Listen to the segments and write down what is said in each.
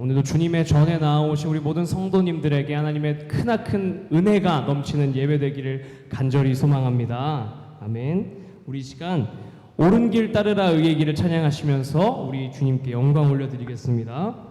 오늘도 주님의 전에 나오신 우리 모든 성도님들에게 하나님의 크나큰 은혜가 넘치는 예배되기를 간절히 소망합니다. 아멘. 우리 시간 옳은 길 따르라 의의 길을 찬양하시면서 우리 주님께 영광 올려드리겠습니다.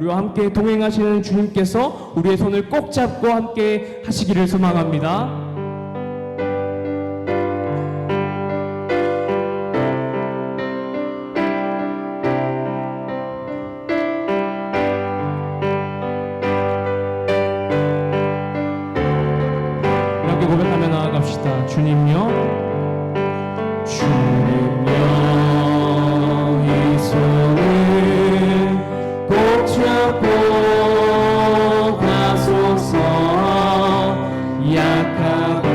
우리와 함께 동행하시는 주님께서 우리의 손을 꼭 잡고 함께 하시기를 소망합니다. 이렇게 고백하며 나아갑시다. 주님요, 주님요, 이 손을 꼭 잡고 가소서. 약하고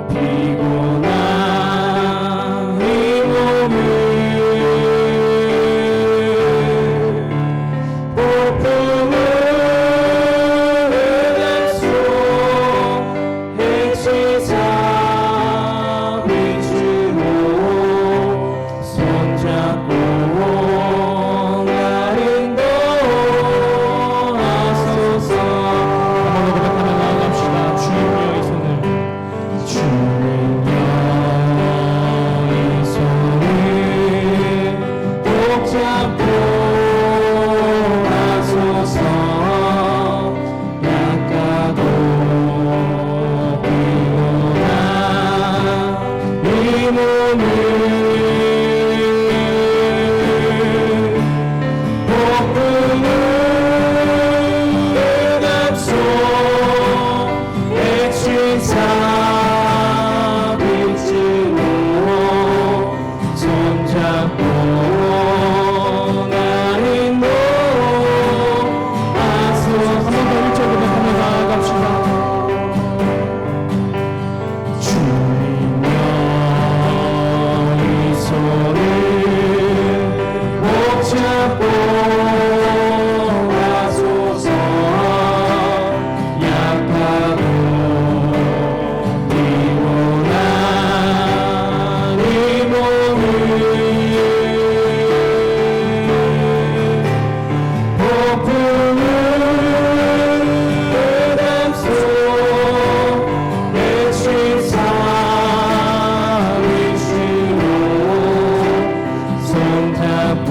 피곤한 이 몸을 폭풍을 앞서 해치자 빛으로 손잡고 나 인도하소서. 한번 고백하며 나아갑시다. 주님여 이 손을, 주님여 이 손을 꼭 잡고 가소서. 약하고 피곤한 이 몸을 폭풍을 앞서 해치자 빛으로 손잡고 나 인도하소서. 한번 더 일절로 고백하며 나아갑시다. 주님여 이 손을 꼭 잡고 가소서. 약하고 피곤한 이 몸을 폭풍을 앞서 해치사 빛으로 손잡고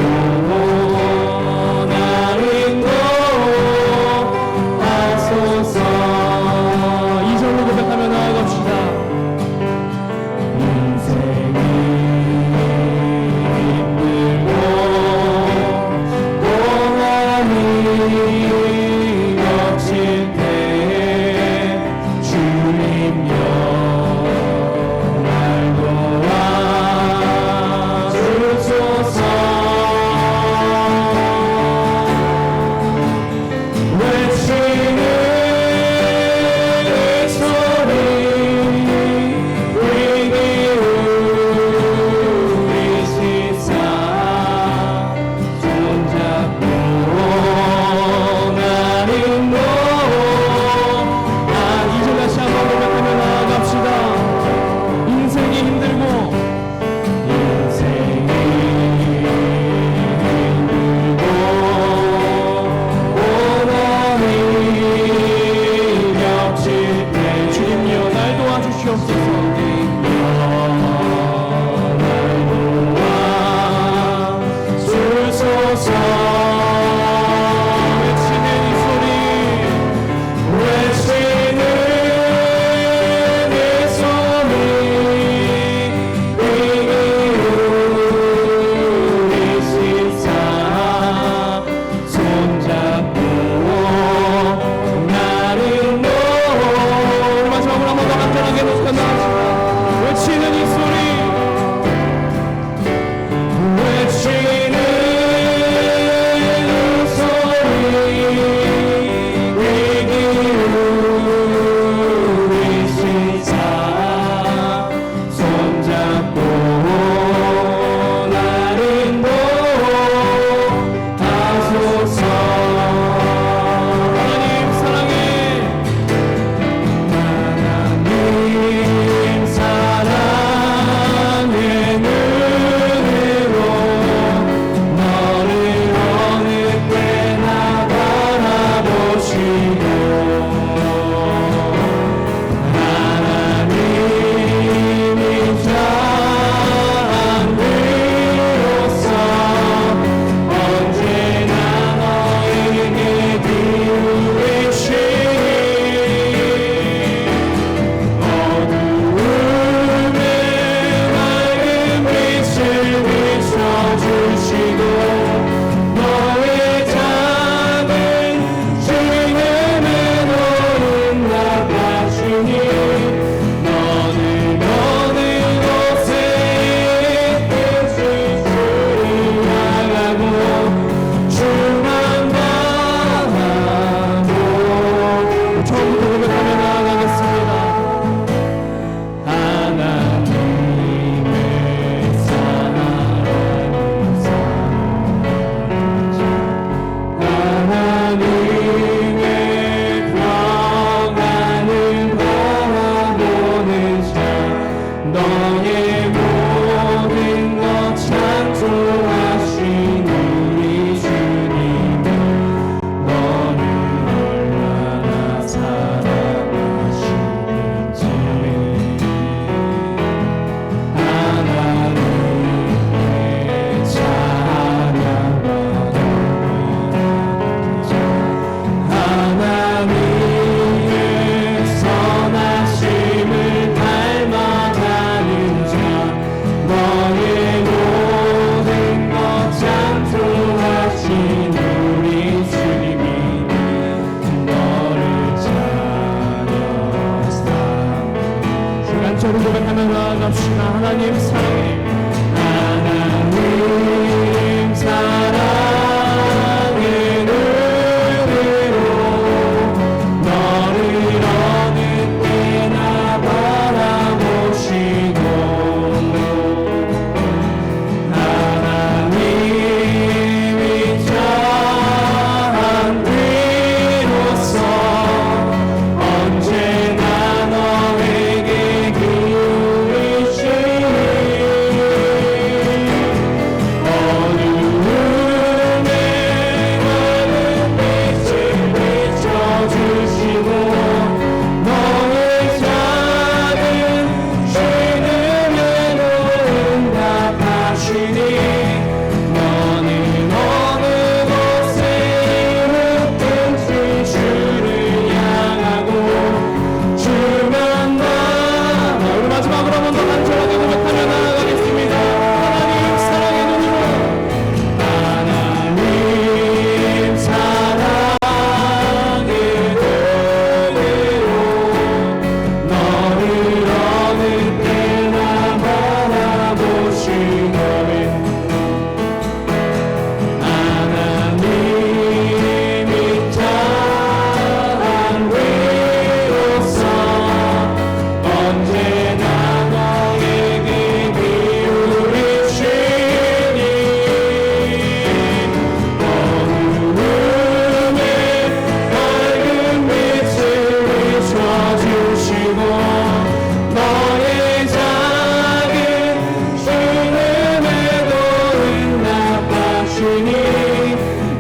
주시니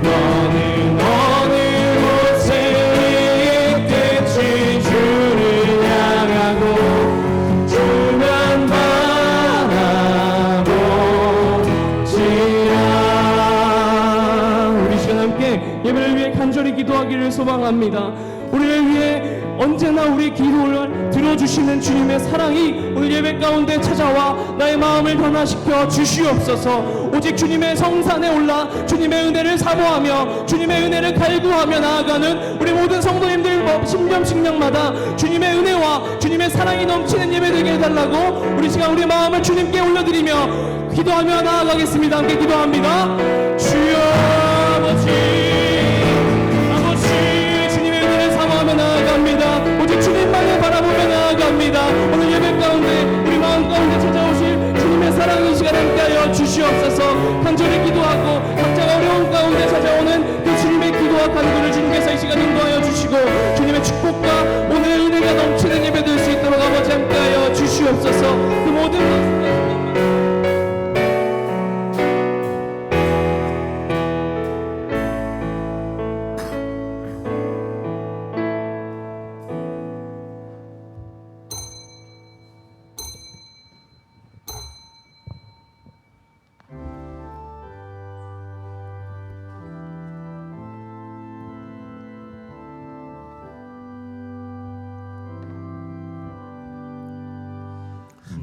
너는 어느 곳에 있든지 주를 향하고 주만 바라보지라. 우리 시간 함께 예배를 위해 간절히 기도하기를 소망합니다. 우리를 위해 언제나 우리 기도를 들어주시는 주님의 사랑이 오늘 예배 가운데 찾아와 나의 마음을 변화시켜 주시옵소서. 오직 주님의 성산에 올라 주님의 은혜를 사모하며 주님의 은혜를 갈구하며 나아가는 우리 모든 성도님들 심령마다 주님의 은혜와 주님의 사랑이 넘치는 예배 되게 해달라고 우리 시간 우리 마음을 주님께 올려드리며 기도하며 나아가겠습니다. 함께 기도합니다. 주여 아버지, 나아갑니다. 오직 주님만을 바라보며 나아갑니다. 오늘 예배 가운데 우리 마음 가운데 찾아오실 주님의 사랑이 시간 함께하여 주시옵소서. 간절히 기도하고 각자가 어려운 가운데 찾아오는 그 주님의 기도와 간구를 주님께서 이 시간 인도하여 주시고 주님의 축복과 오늘 은혜가 넘치는 예배 될 수 있도록 아버지 함께하여 주시옵소서. 그 모든 것을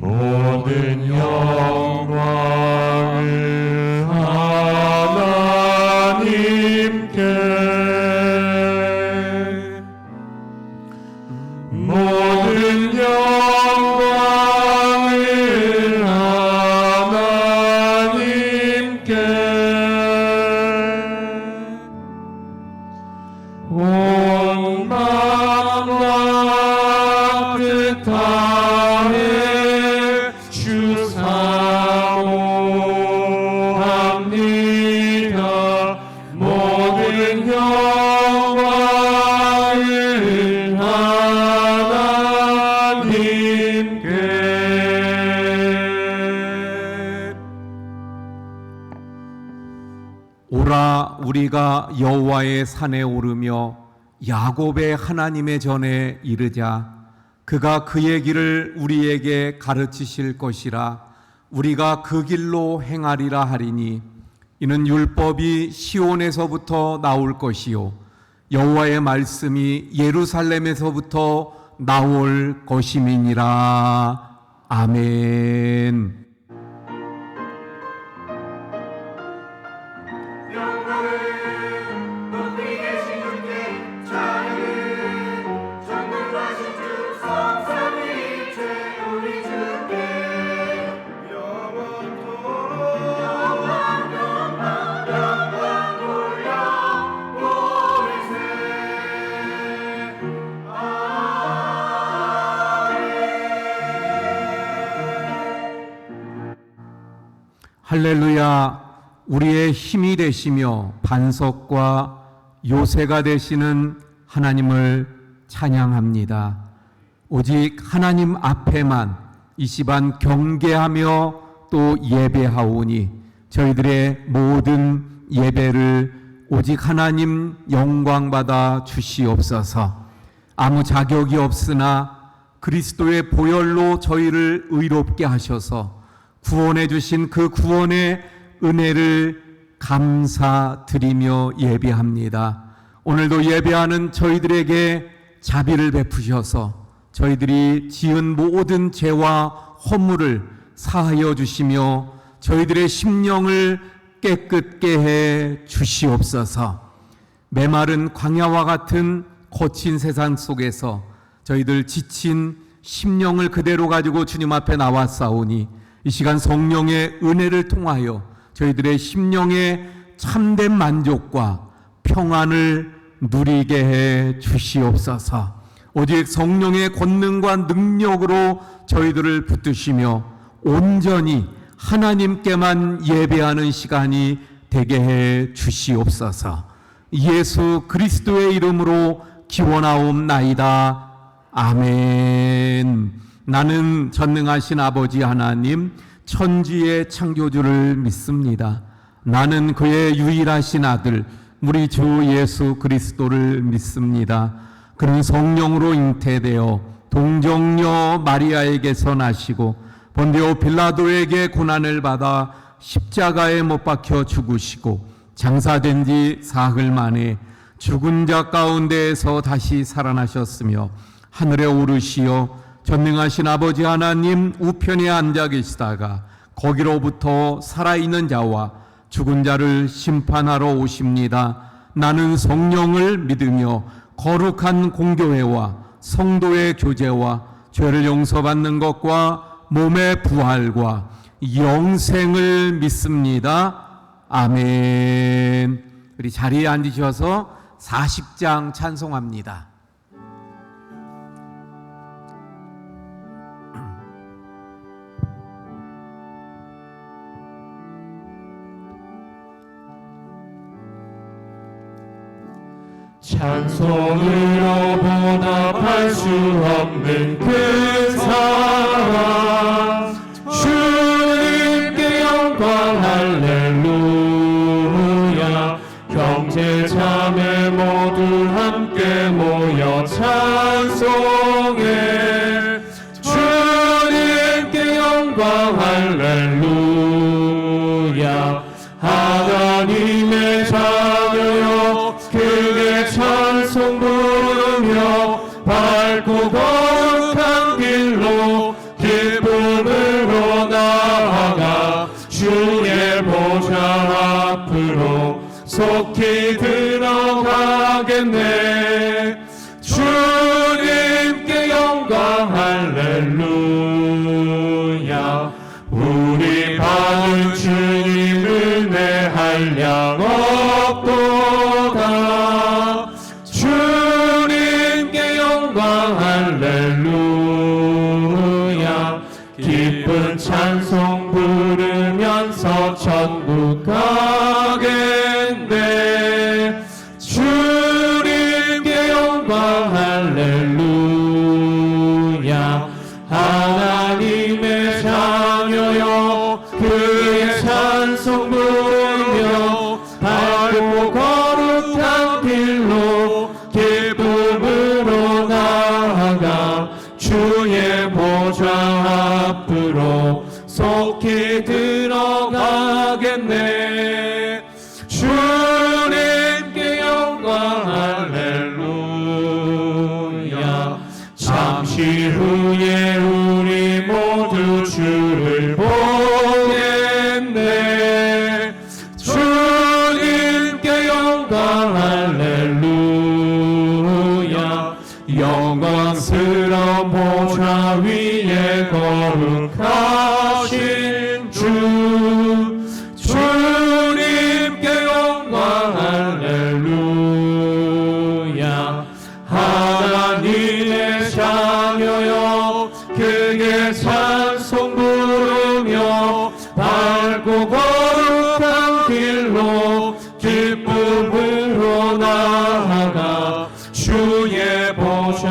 모든 영광을 하나님께, 모든 영광을 하나님께, 온 마음과 뜻 다해 사모합니다. 모든 영광을 하나님께. 오라 우리가 여호와의 산에 오르며 야곱의 하나님의 전에 이르자. 그가 그의 길을 우리에게 가르치실 것이라. 우리가 그 길로 행하리라 하리니 이는 율법이 시온에서부터 나올 것이요 여호와의 말씀이 예루살렘에서부터 나올 것임이니라. 아멘. 할렐루야. 우리의 힘이 되시며 반석과 요새가 되시는 하나님을 찬양합니다. 오직 하나님 앞에만 이 시간 경배하며 또 예배하오니 저희들의 모든 예배를 오직 하나님 영광받아 주시옵소서. 아무 자격이 없으나 그리스도의 보혈로 저희를 의롭게 하셔서 구원해 주신 그 구원의 은혜를 감사드리며 예배합니다. 오늘도 예배하는 저희들에게 자비를 베푸셔서 저희들이 지은 모든 죄와 허물을 사하여 주시며 저희들의 심령을 깨끗게 해 주시옵소서. 메마른 광야와 같은 거친 세상 속에서 저희들 지친 심령을 그대로 가지고 주님 앞에 나왔사오니 이 시간 성령의 은혜를 통하여 저희들의 심령의 참된 만족과 평안을 누리게 해 주시옵소서. 오직 성령의 권능과 능력으로 저희들을 붙드시며 온전히 하나님께만 예배하는 시간이 되게 해 주시옵소서. 예수 그리스도의 이름으로 기원하옵나이다. 아멘. 나는 전능하신 아버지 하나님 천지의 창조주를 믿습니다. 나는 그의 유일하신 아들 우리 주 예수 그리스도를 믿습니다. 그는 성령으로 잉태되어 동정녀 마리아에게서 나시고 본디오 빌라도에게 고난을 받아 십자가에 못 박혀 죽으시고 장사된 지 사흘 만에 죽은 자 가운데에서 다시 살아나셨으며 하늘에 오르시어 전능하신 아버지 하나님 우편에 앉아 계시다가 거기로부터 살아있는 자와 죽은 자를 심판하러 오십니다. 나는 성령을 믿으며 거룩한 공교회와 성도의 교제와 죄를 용서받는 것과 몸의 부활과 영생을 믿습니다. 아멘. 우리 자리에 앉으셔서 40장 찬송합니다. 찬송으로 보답할 수 없는 그 사랑 주님께 영광 할렐루야. 형제 자매 모두 함께 모여 찬송해 주님께 영광 할렐루야. 하나님의 자녀여 크게 찬송 부르며 밝고 거룩한 길로 기쁨으로 나아가 주의 보좌 앞으로 속히 들어가겠네. 주님께 영광 할렐루야. 우리 받은 주님 은혜 한량 없도다. 주님께 영광 할렐루야. 기쁜 찬송 부르면서 천국 가겠네. 주님께 영광 할렐루야. 하나님의 자녀여 그의 찬송 부르며 밝고 거룩한 길로 기쁨으로 나아가 주의 보좌 앞으로 속히 들어가겠네. 주님께 영광 할렐루야. 잠시 후에 우리 모두 주를 보겠네. 주님께 영광 할렐루야. 영광스러운 보좌 위에 거룩하신 주 주님께 영광 할렐루야. 하나님의 자녀여 크게 찬송 부르며 밝고 거룩한 길로 기쁨으로 나아가 주의 보좌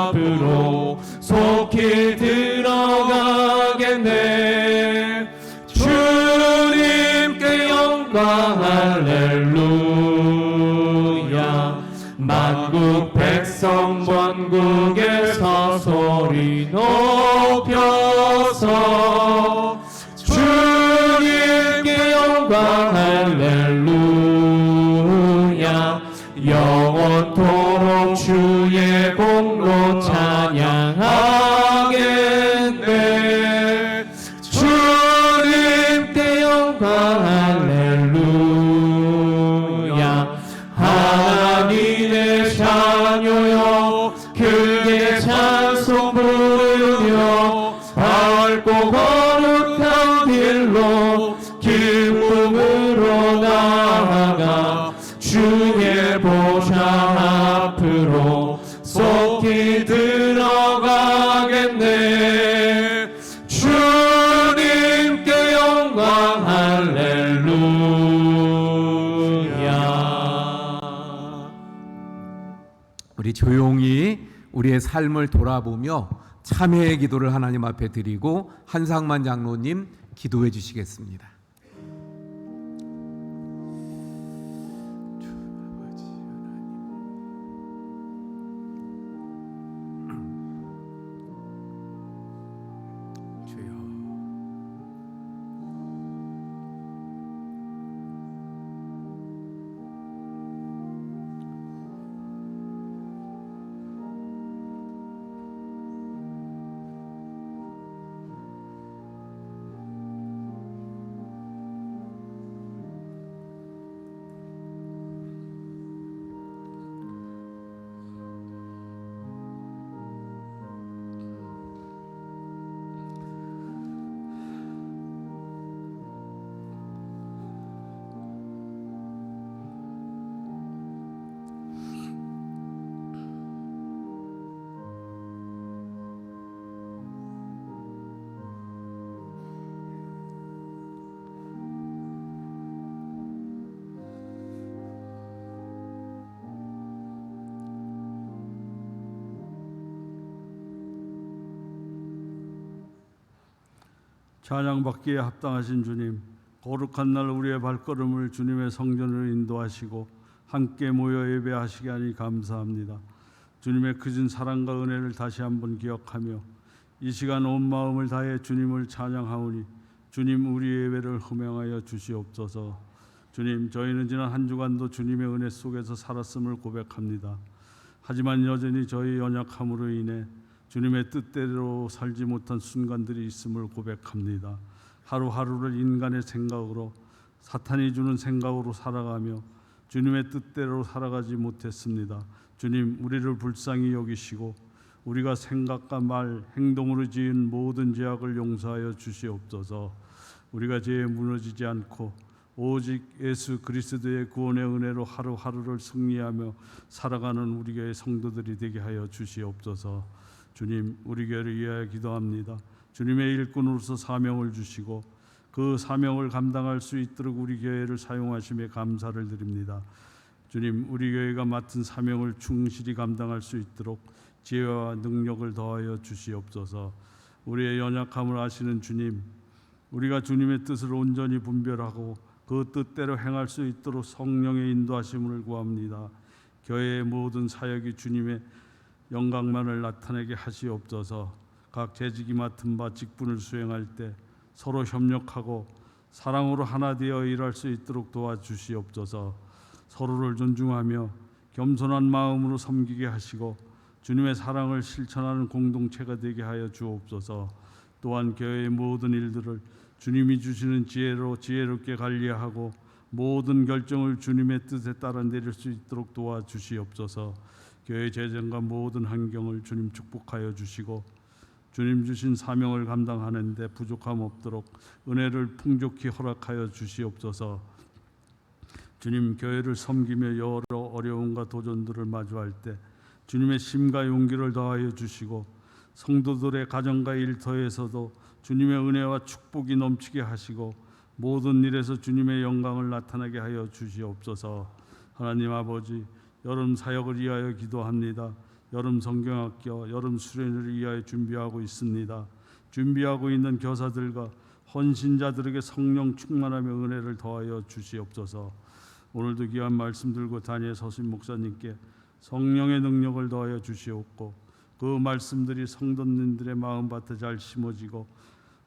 앞으로 속히 들어가겠네. 주님께 영광 할렐루야. 만국 백성 번국에서 소리 높여서 주님께 영광 할렐루야. 영원토록 주의 공로 찬양하겠네. 주님께 영광 할렐루야. 하나님의 자녀여 크게 찬송 부르며 밝고 거룩한 길로 기쁨으로 나아가 주의 보좌 앞으로 속히 들어가겠네. 주님께 영광 할렐루야. 우리 조용히 우리의 삶을 돌아보며 참회의 기도를 하나님 앞에 드리고 한상만 장로님 기도해 주시겠습니다. 찬양받기에 합당하신 주님, 거룩한 날 우리의 발걸음을 주님의 성전으로 인도하시고 함께 모여 예배하시게 하니 감사합니다. 주님의 크신 사랑과 은혜를 다시 한번 기억하며 이 시간 온 마음을 다해 주님을 찬양하오니 주님 우리 예배를 흠양하여 주시옵소서. 주님, 저희는 지난 한 주간도 주님의 은혜 속에서 살았음을 고백합니다. 하지만 여전히 저희 연약함으로 인해 주님의 뜻대로 살지 못한 순간들이 있음을 고백합니다. 하루하루를 인간의 생각으로, 사탄이 주는 생각으로 살아가며 주님의 뜻대로 살아가지 못했습니다. 주님, 우리를 불쌍히 여기시고 우리가 생각과 말, 행동으로 지은 모든 죄악을 용서하여 주시옵소서. 우리가 죄에 무너지지 않고 오직 예수 그리스도의 구원의 은혜로 하루하루를 승리하며 살아가는 우리 교회 성도들이 되게 하여 주시옵소서. 주님, 우리 교회를 위하여 기도합니다. 주님의 일꾼으로서 사명을 주시고 그 사명을 감당할 수 있도록 우리 교회를 사용하심에 감사를 드립니다. 주님, 우리 교회가 맡은 사명을 충실히 감당할 수 있도록 지혜와 능력을 더하여 주시옵소서. 우리의 연약함을 아시는 주님, 우리가 주님의 뜻을 온전히 분별하고 그 뜻대로 행할 수 있도록 성령의 인도하심을 구합니다. 교회의 모든 사역이 주님의 영광만을 나타내게 하시옵소서. 각 재직이 맡은 바 직분을 수행할 때 서로 협력하고 사랑으로 하나 되어 일할 수 있도록 도와주시옵소서. 서로를 존중하며 겸손한 마음으로 섬기게 하시고 주님의 사랑을 실천하는 공동체가 되게 하여 주옵소서. 또한 교회의 모든 일들을 주님이 주시는 지혜로 지혜롭게 관리하고 모든 결정을 주님의 뜻에 따라 내릴 수 있도록 도와주시옵소서. 교회 재정과 모든 환경을 주님 축복하여 주시고 주님 주신 사명을 감당하는 데 부족함 없도록 은혜를 풍족히 허락하여 주시옵소서. 주님, 교회를 섬기며 여러 어려움과 도전들을 마주할 때 주님의 심과 용기를 더하여 주시고 성도들의 가정과 일터에서도 주님의 은혜와 축복이 넘치게 하시고 모든 일에서 주님의 영광을 나타나게 하여 주시옵소서. 하나님 아버지, 여름 사역을 위하여 기도합니다. 여름 성경학교, 여름 수련회를 위하여 준비하고 있습니다. 준비하고 있는 교사들과 헌신자들에게 성령 충만하며 은혜를 더하여 주시옵소서. 오늘도 귀한 말씀 들고 다니엘 서신 목사님께 성령의 능력을 더하여 주시옵고 그 말씀들이 성도님들의 마음밭에 잘 심어지고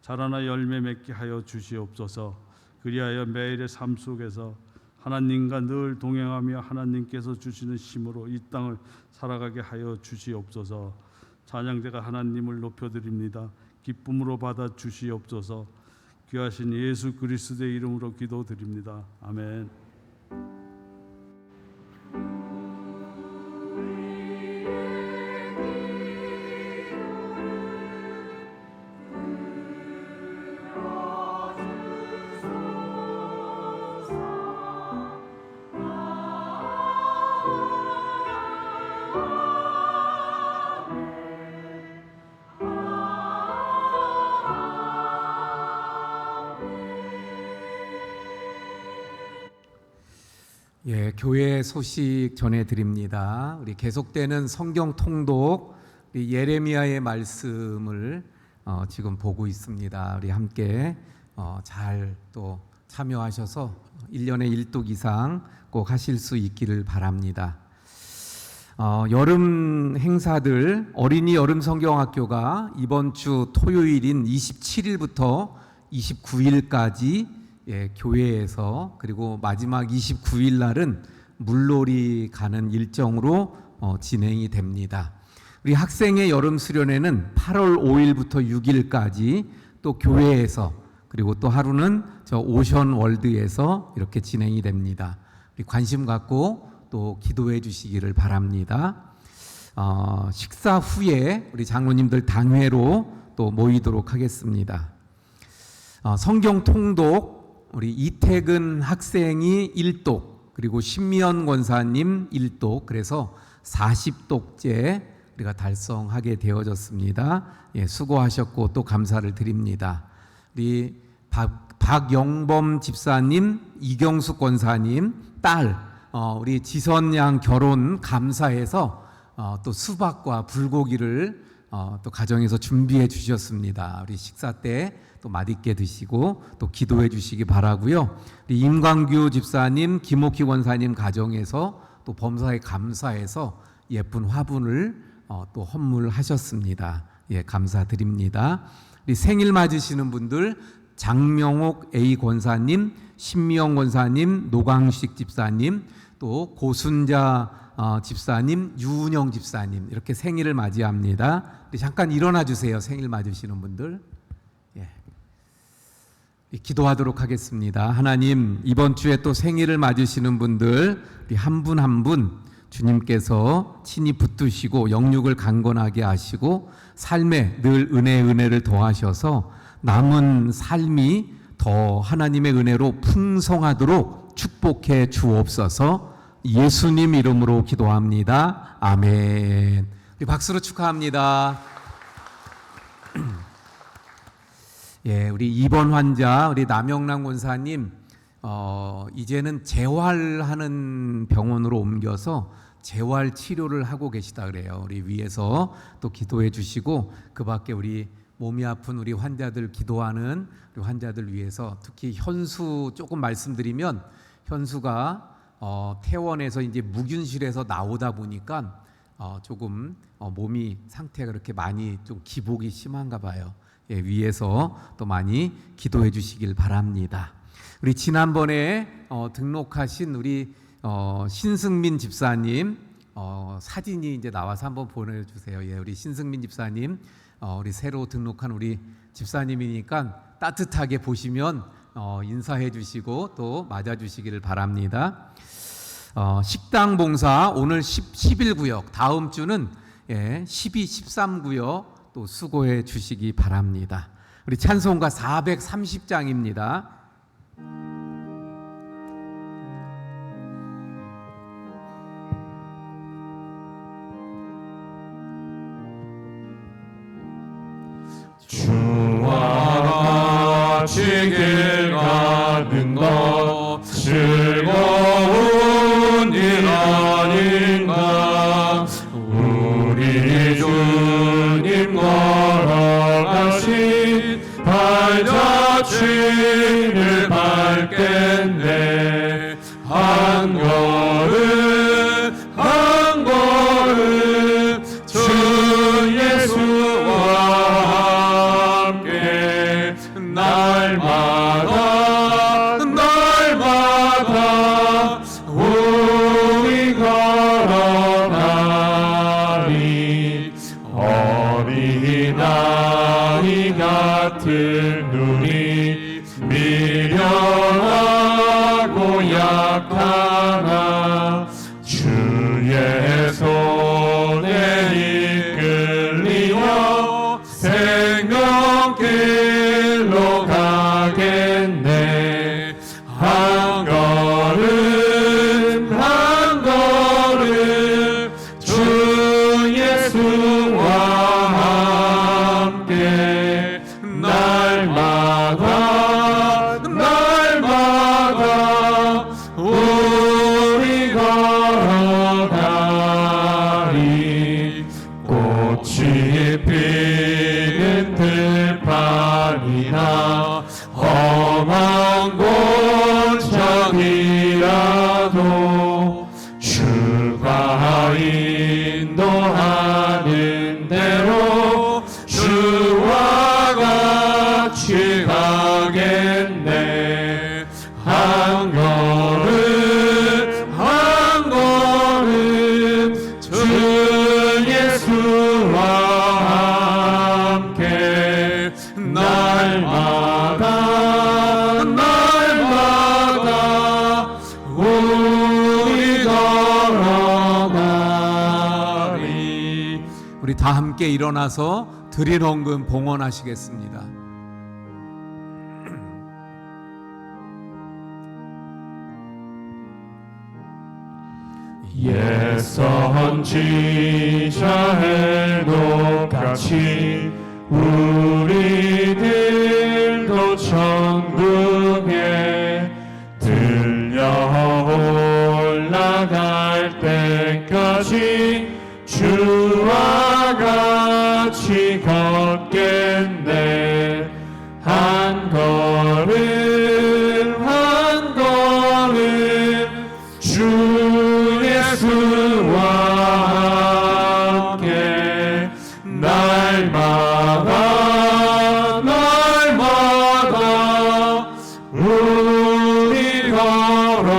자라나 열매 맺게 하여 주시옵소서. 그리하여 매일의 삶 속에서 하나님과 늘 동행하며 하나님께서 주시는 힘으로 이 땅을 살아가게 하여 주시옵소서. 찬양대가 하나님을 높여드립니다. 기쁨으로 받아 주시옵소서. 귀하신 예수 그리스도의 이름으로 기도드립니다. 아멘. 예, 교회 소식 전해드립니다. 우리 계속되는 성경 통독, 우리 예레미야의 말씀을 지금 보고 있습니다. 우리 함께 잘 또 참여하셔서 1년에 1독 이상 꼭 하실 수 있기를 바랍니다. 여름 행사들 어린이 여름 성경학교가 이번 주 토요일인 27일부터 29일까지 교회에서 그리고 마지막 29일 날은 물놀이 가는 일정으로 진행이 됩니다. 우리 학생의 여름 수련회는 8월 5일부터 6일까지 또 교회에서 그리고 또 하루는 저 오션 월드에서 이렇게 진행이 됩니다. 우리 관심 갖고 또 기도해 주시기를 바랍니다. 식사 후에 우리 장로님들 당회로 또 모이도록 하겠습니다. 성경 통독 우리 이태근 학생이 1독 그리고 신미연 권사님 1독 그래서 40독째 우리가 달성하게 되어졌습니다. 예, 수고하셨고 또 감사를 드립니다. 우리 박영범 집사님, 이경숙 권사님 딸 우리 지선양 결혼 감사해서 또 수박과 불고기를 또 가정에서 준비해 주셨습니다. 우리 식사 때 또 맛있게 드시고 또 기도해 주시기 바라고요. 우리 임광규 집사님, 김옥희 권사님 가정에서 또 범사에 감사해서 예쁜 화분을 또 헌물하셨습니다. 예, 감사드립니다. 우리 생일 맞으시는 분들 장명옥 A 권사님, 신미영 권사님, 노광식 집사님, 또 고순자 집사님, 유은영 집사님 이렇게 생일을 맞이합니다. 우리 잠깐 일어나 주세요. 생일 맞으시는 분들. 예. 기도하도록 하겠습니다. 하나님, 이번 주에 또 생일을 맞으시는 분들 우리 한 분 한 분 주님께서 친히 붙드시고 영육을 강건하게 하시고 삶에 늘 은혜를 더하셔서 남은 삶이 더 하나님의 은혜로 풍성하도록 축복해 주옵소서. 예수님 이름으로 기도합니다. 아멘. 우리 박수로 축하합니다. 예, 우리 입원 환자 우리 남영란 권사님 이제는 재활하는 병원으로 옮겨서 재활 치료를 하고 계시다 그래요. 우리 위에서 또 기도해 주시고 그 밖에 우리 몸이 아픈 우리 환자들 기도하는 우리 환자들 위해서 특히 현수 조금 말씀드리면 현수가 퇴원해서 이제 무균실에서 나오다 보니까 조금 몸이 상태가 그렇게 많이 좀 기복이 심한가 봐요. 예, 위에서 또 많이 기도해 주시길 바랍니다. 우리 지난번에 등록하신 우리 신승민 집사님 사진이 이제 나와서 한번 보내주세요. 예, 우리 신승민 집사님 우리 새로 등록한 우리 집사님이니까 따뜻하게 보시면 인사해 주시고 또 맞아 주시기를 바랍니다. 식당 봉사 오늘 11구역 다음 주는 12, 13구역 또 수고해 주시기 바랍니다. 우리 찬송가 430장입니다. 주와 같이 길 가는 것 즐거운 일 아닌가. 우리 주님 걸어가신 발자취를 밟겠네. 한 걸음 한 걸음 주 예수와 함께 날마다 우리 걸어가리. 어린아이 같은 눈이 미련하고 약하나 주의 손에 이끌리어 생명길로 가겠네. 한 걸음 한 걸음 주 예수와 함께 날마다 우리 걸어가리. 꽃이 피는 들판이나 험한 골짜기라도 주가 인도하는 대로 주와 같이 가겠네. 한 걸음 한 걸음 주 예수와 함께 날마다 우리 걸어가리. 우리 다 함께 일어나서 드린 헌금 봉헌하시겠습니다. 옛 선지자의 같이 우리들도 천국에 들려 올라갈 때까지 주와 같이 걷겠네. 주 예수와 함께 날마다 날마다 우리 걸어가리.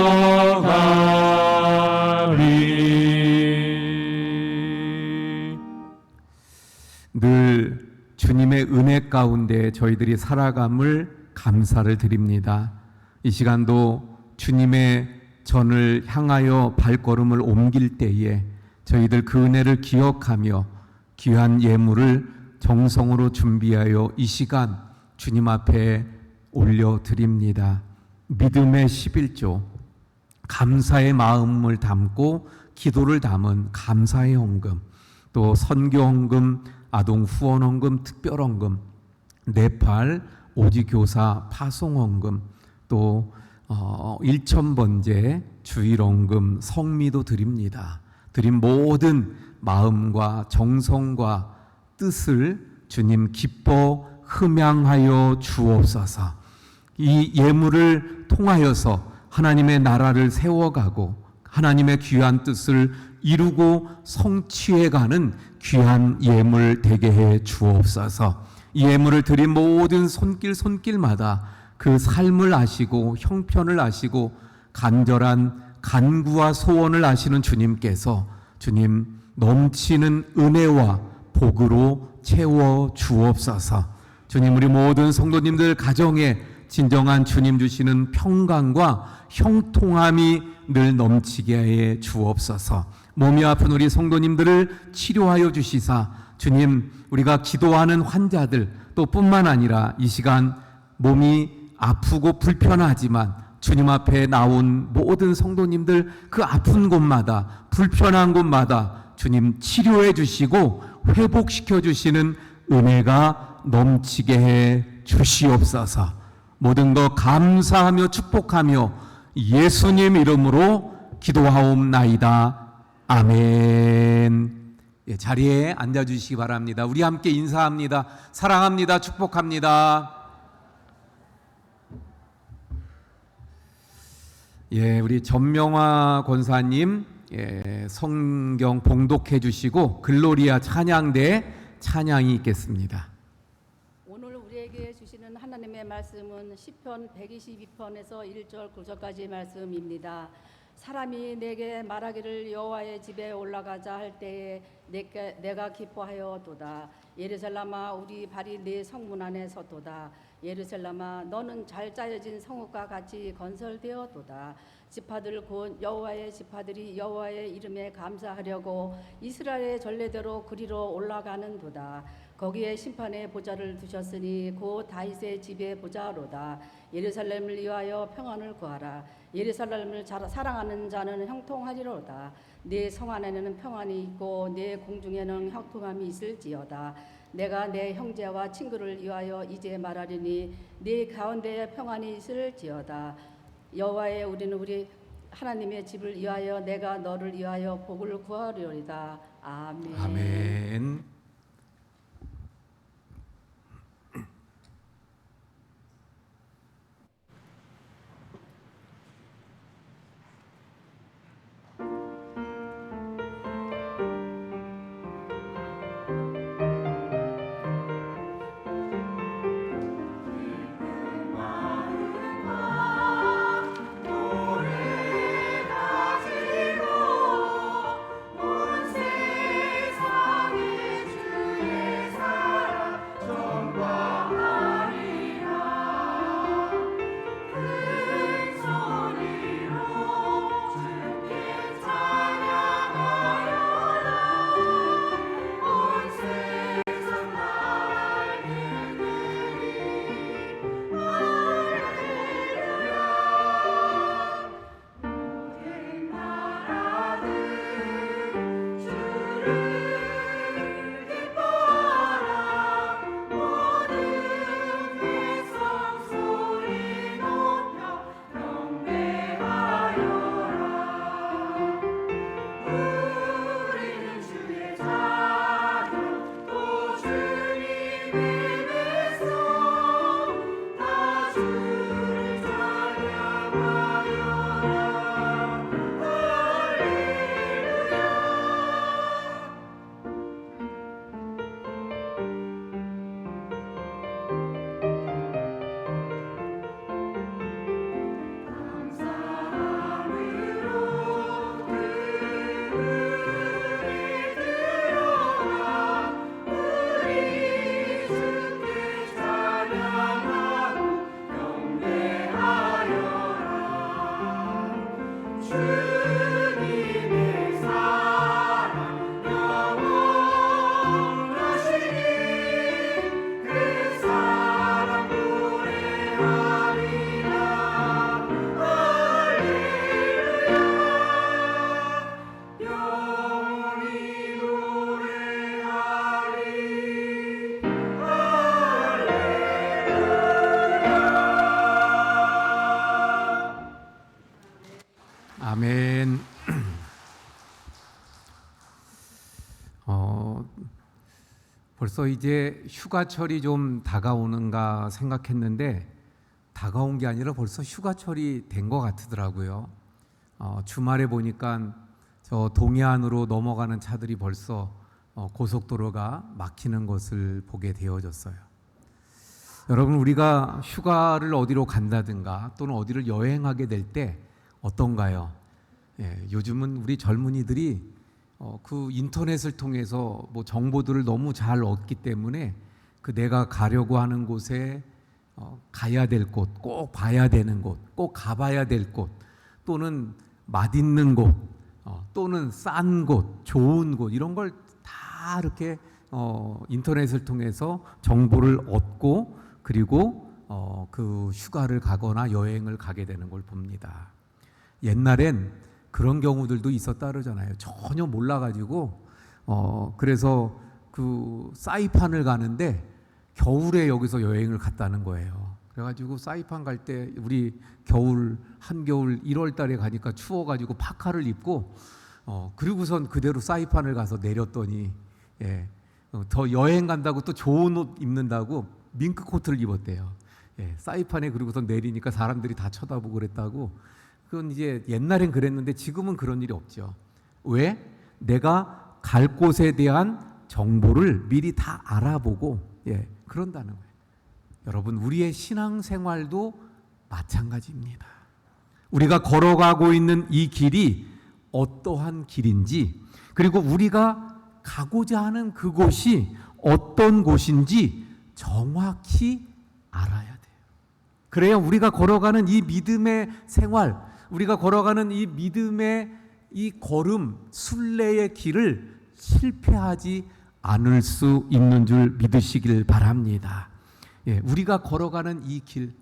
늘 주님의 은혜 가운데 저희들이 살아감을 감사를 드립니다. 이 시간도 주님의 전을 향하여 발걸음을 옮길 때에 저희들 그 은혜를 기억하며 귀한 예물을 정성으로 준비하여 이 시간 주님 앞에 올려드립니다. 믿음의 11조, 감사의 마음을 담고 기도를 담은 감사의 헌금, 또 선교헌금, 아동후원헌금, 특별헌금, 네팔 오지교사 파송헌금, 또 1,000번째 주일헌금, 성미도 드립니다. 드린 모든 마음과 정성과 뜻을 주님 기뻐 흠양하여 주옵소서. 이 예물을 통하여서 하나님의 나라를 세워가고 하나님의 귀한 뜻을 이루고 성취해가는 귀한 예물 되게 해 주옵소서. 이 예물을 드린 모든 손길마다 그 삶을 아시고 형편을 아시고 간절한 간구와 소원을 아시는 주님께서 주님 넘치는 은혜와 복으로 채워 주옵소서. 주님, 우리 모든 성도님들 가정에 진정한 주님 주시는 평강과 형통함이 늘 넘치게 해 주옵소서. 몸이 아픈 우리 성도님들을 치료하여 주시사 주님, 우리가 기도하는 환자들 또 뿐만 아니라 이 시간 몸이 아프고 불편하지만 주님 앞에 나온 모든 성도님들 그 아픈 곳마다 불편한 곳마다 주님 치료해 주시고 회복시켜 주시는 은혜가 넘치게 해 주시옵소서. 모든 것 감사하며 축복하며 예수님 이름으로 기도하옵나이다. 아멘. 예, 자리에 앉아주시기 바랍니다. 우리 함께 인사합니다. 사랑합니다. 축복합니다. 예, 우리 전명화 권사님 성경 봉독해 주시고 글로리아 찬양대 찬양이 있겠습니다. 오늘 우리에게 주시는 하나님의 말씀은 시편 122편에서 1절 9절까지 말씀입니다. 사람이 내게 말하기를 여호와의 집에 올라가자 할 때에 내가 기뻐하여도다. 예루살렘아 우리 발이 네 성문 안에 섰도다. 예루살렘아 너는 잘 짜여진 성읍과 같이 건설되었도다. 지파들 곧 여호와의 지파들이 여호와의 이름에 감사하려고 이스라엘의 전례대로 그리로 올라가는도다. 거기에 심판의 보좌를 두셨으니 곧 다윗의 집의 보좌로다. 예루살렘을 위하여 평안을 구하라. 예루살렘을 사랑하는 자는 형통하리로다. 네 성 안에는 평안이 있고 네 공중에는 형통함이 있을지어다. 내가 내 형제와 친구를 위하여 이제 말하리니 네 가운데에 평안이 있을지어다. 여호와의 우리 하나님의 집을 위하여 내가 너를 위하여 복을 구하리로다. 아멘. 아멘. 온 세상에 아멘. 벌써 이제 휴가철이 좀 다가오는가 생각했는데 다가온 게 아니라 벌써 휴가철이 된 것 같더라고요. 주말에 보니까 저 동해안으로 넘어가는 차들이 벌써 고속도로가 막히는 것을 보게 되어졌어요. 여러분, 우리가 휴가를 어디로 간다든가 또는 어디를 여행하게 될 때 어떤가요? 요즘은 우리 젊은이들이 그 인터넷을 통해서 뭐 정보들을 너무 잘 얻기 때문에 그 내가 가려고 하는 곳에 가야 될 곳, 꼭 봐야 되는 곳, 꼭 가봐야 될 곳, 또는 맛있는 곳, 또는 싼 곳, 좋은 곳, 이런 걸 다 이렇게 인터넷을 통해서 정보를 얻고 그리고 그 휴가를 가거나 여행을 가게 되는 걸 봅니다. 옛날엔 그런 경우들도 있었다 그러잖아요. 전혀 몰라가지고 그래서 그 사이판을 가는데 겨울에 여기서 여행을 갔다는 거예요. 그래가지고 사이판 갈 때 우리 겨울 한겨울 1월 달에 가니까 추워가지고 파카를 입고 그리고선 그대로 사이판을 가서 내렸더니 더 여행 간다고 또 좋은 옷 입는다고 밍크 코트를 입었대요. 사이판에 그리고서 내리니까 사람들이 다 쳐다보고 그랬다고. 그건 이제 옛날엔 그랬는데 지금은 그런 일이 없죠. 왜? 내가 갈 곳에 대한 정보를 미리 다 알아보고 그런다는 거예요. 여러분, 우리의 신앙생활도 마찬가지입니다. 우리가 걸어가고 있는 이 길이 어떠한 길인지, 그리고 우리가 가고자 하는 그곳이 어떤 곳인지 정확히 알아야 돼요. 그래야 우리가 걸어가는 이 믿음의 생활, 우리가 걸어가는 이 믿음의 이 걸음, 순례의 길을 실패하지 않을 수 있는 줄 믿으시길 바랍니다. 우리가 걸어가는 이 길,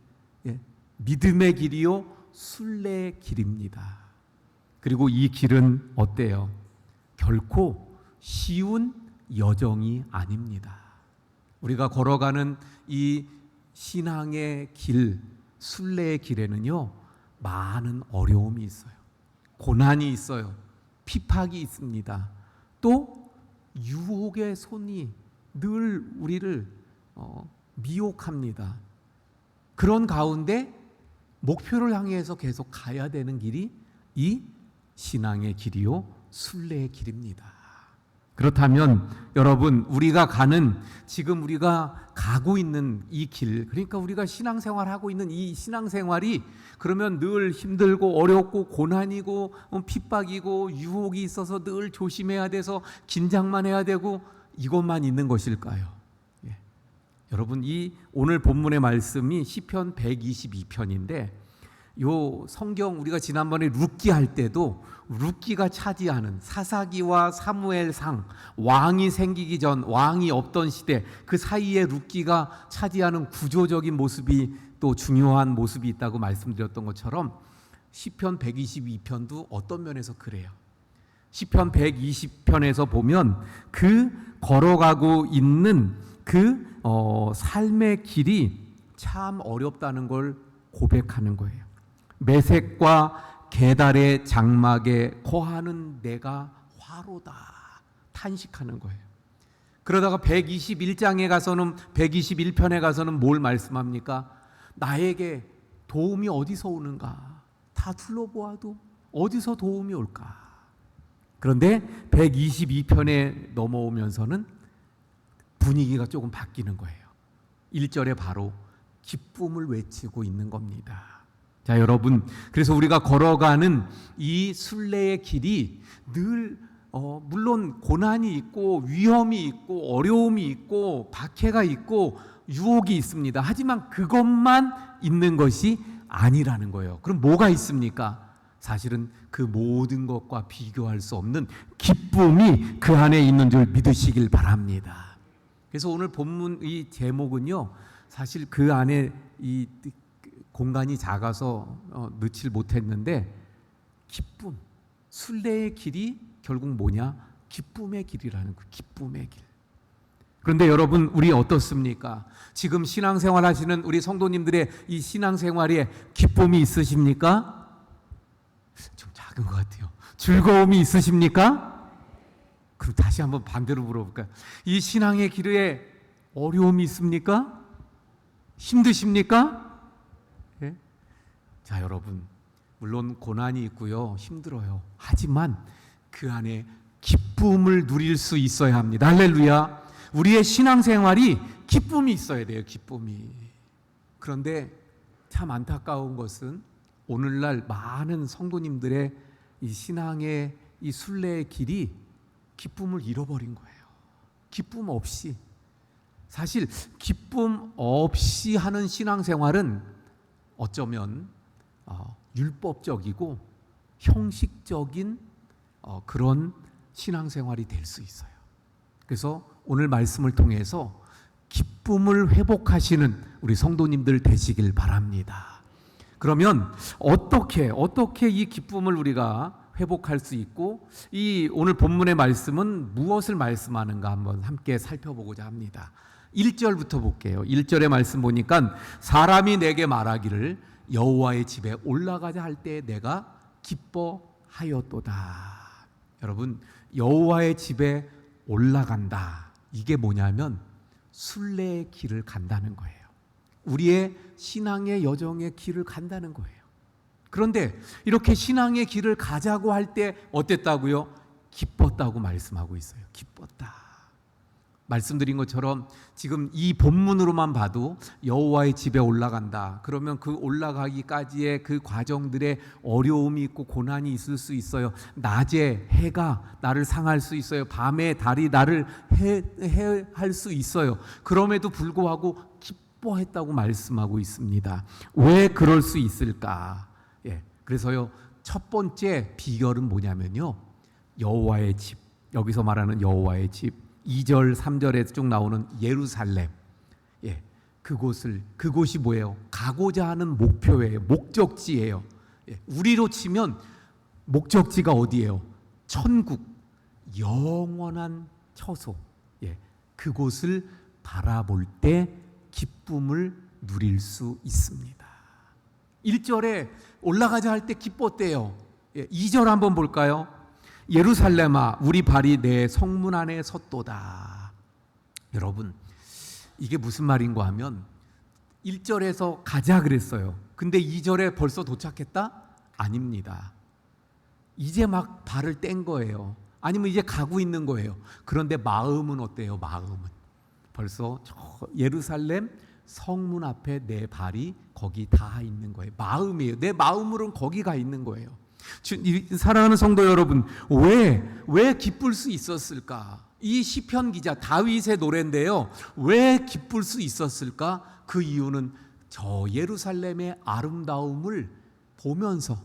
믿음의 길이요 순례의 길입니다. 그리고 이 길은 어때요? 결코 쉬운 여정이 아닙니다. 우리가 걸어가는 이 신앙의 길, 순례의 길에는요 많은 어려움이 있어요. 고난이 있어요. 핍박이 있습니다. 또 유혹의 손이 늘 우리를 미혹합니다. 그런 가운데 목표를 향해서 계속 가야 되는 길이 이 신앙의 길이요 순례의 길입니다. 그렇다면 여러분, 우리가 가는, 지금 우리가 가고 있는 이 길, 그러니까 우리가 신앙생활하고 있는 이 신앙생활이 그러면 늘 힘들고 어렵고 고난이고 핍박이고 유혹이 있어서 늘 조심해야 돼서 긴장만 해야 되고 이것만 있는 것일까요? 여러분, 이 오늘 본문의 말씀이 시편 122편인데 요 성경, 우리가 지난번에 룻기 할 때도 룻기가 차지하는 사사기와 사무엘상, 왕이 생기기 전, 왕이 없던 시대, 그 사이에 룻기가 차지하는 구조적인 모습이 또 중요한 모습이 있다고 말씀드렸던 것처럼 시편 122편도 어떤 면에서 그래요. 시편 120편에서 보면 그 걸어가고 있는 그 삶의 길이 참 어렵다는 걸 고백하는 거예요. 메색과 게달의 장막에 거하는 내가 화로다 탄식하는 거예요. 그러다가 121장에 가서는, 121편에 가서는 뭘 말씀합니까? 나에게 도움이 어디서 오는가? 다 둘러보아도 어디서 도움이 올까? 그런데 122편에 넘어오면서는 분위기가 조금 바뀌는 거예요. 1절에 바로 기쁨을 외치고 있는 겁니다. 자, 여러분, 그래서 우리가 걸어가는 이 순례의 길이 늘 물론 고난이 있고 위험이 있고 어려움이 있고 박해가 있고 유혹이 있습니다. 하지만 그것만 있는 것이 아니라는 거예요. 그럼 뭐가 있습니까? 사실은 그 모든 것과 비교할 수 없는 기쁨이 그 안에 있는 줄 믿으시길 바랍니다. 그래서 오늘 본문 이 제목은요, 사실 그 안에 이 공간이 작아서 넣질 못했는데, 기쁨, 순례의 길이 결국 뭐냐? 기쁨의 길이라는 거, 기쁨의 길. 그런데 여러분, 우리 어떻습니까? 지금 신앙생활 하시는 우리 성도님들의 이 신앙생활에 기쁨이 있으십니까? 좀 작은 것 같아요. 즐거움이 있으십니까? 그럼 다시 한번 반대로 물어볼까요? 이 신앙의 길에 어려움이 있습니까? 힘드십니까? 예? 자, 여러분, 물론 고난이 있고요, 힘들어요. 하지만 그 안에 기쁨을 누릴 수 있어야 합니다. 할렐루야. 우리의 신앙생활이 기쁨이 있어야 돼요. 기쁨이. 그런데 참 안타까운 것은 오늘날 많은 성도님들의 이 신앙의 이 순례의 길이 기쁨을 잃어버린 거예요. 기쁨 없이. 사실 기쁨 없이 하는 신앙생활은 어쩌면 율법적이고 형식적인 그런 신앙생활이 될 수 있어요. 그래서 오늘 말씀을 통해서 기쁨을 회복하시는 우리 성도님들 되시길 바랍니다. 그러면 어떻게 이 기쁨을 우리가 회복할 수 있고, 이 오늘 본문의 말씀은 무엇을 말씀하는가 한번 함께 살펴보고자 합니다. 1절부터 볼게요. 1절의 말씀 보니까 사람이 내게 말하기를 여호와의 집에 올라가자 할 때 내가 기뻐하였도다. 여러분, 여호와의 집에 올라간다. 이게 뭐냐면 순례의 길을 간다는 거예요. 우리의 신앙의 여정의 길을 간다는 거예요. 그런데 이렇게 신앙의 길을 가자고 할 때 어땠다고요? 기뻤다고 말씀하고 있어요. 기뻤다. 말씀드린 것처럼 지금 이 본문으로만 봐도 여호와의 집에 올라간다. 그러면 그 올라가기까지의 그 과정들에 어려움이 있고 고난이 있을 수 있어요. 낮에 해가 나를 상할 수 있어요. 밤에 달이 나를 해할 수 있어요. 그럼에도 불구하고 기뻐했다고 말씀하고 있습니다. 왜 그럴 수 있을까? 그래서요, 첫 번째 비결은 뭐냐면요, 여호와의 집. 여기서 말하는 여호와의 집, 2절 3절에 쭉 나오는 예루살렘, 그곳이 뭐예요? 가고자 하는 목표예요. 목적지예요. 우리로 치면 목적지가 어디예요? 천국, 영원한 처소. 그곳을 바라볼 때 기쁨을 누릴 수 있습니다. 1절에 올라가자 할 때 기뻤대요. 2절 한번 볼까요? 예루살렘아, 우리 발이 내 성문 안에 섰도다. 여러분, 이게 무슨 말인가 하면 1절에서 가자 그랬어요. 근데 2절에 벌써 도착했다? 아닙니다. 이제 막 발을 뗀 거예요. 아니면 이제 가고 있는 거예요. 그런데 마음은 어때요? 마음은 벌써 저 예루살렘 성문 앞에 내 발이 거기 닿아 있는 거예요. 마음이에요. 내 마음으로는 거기 가 있는 거예요. 사랑하는 성도 여러분, 왜 기쁠 수 있었을까? 이 시편 기자 다윗의 노래인데요. 왜 기쁠 수 있었을까? 그 이유는 저 예루살렘의 아름다움을 보면서,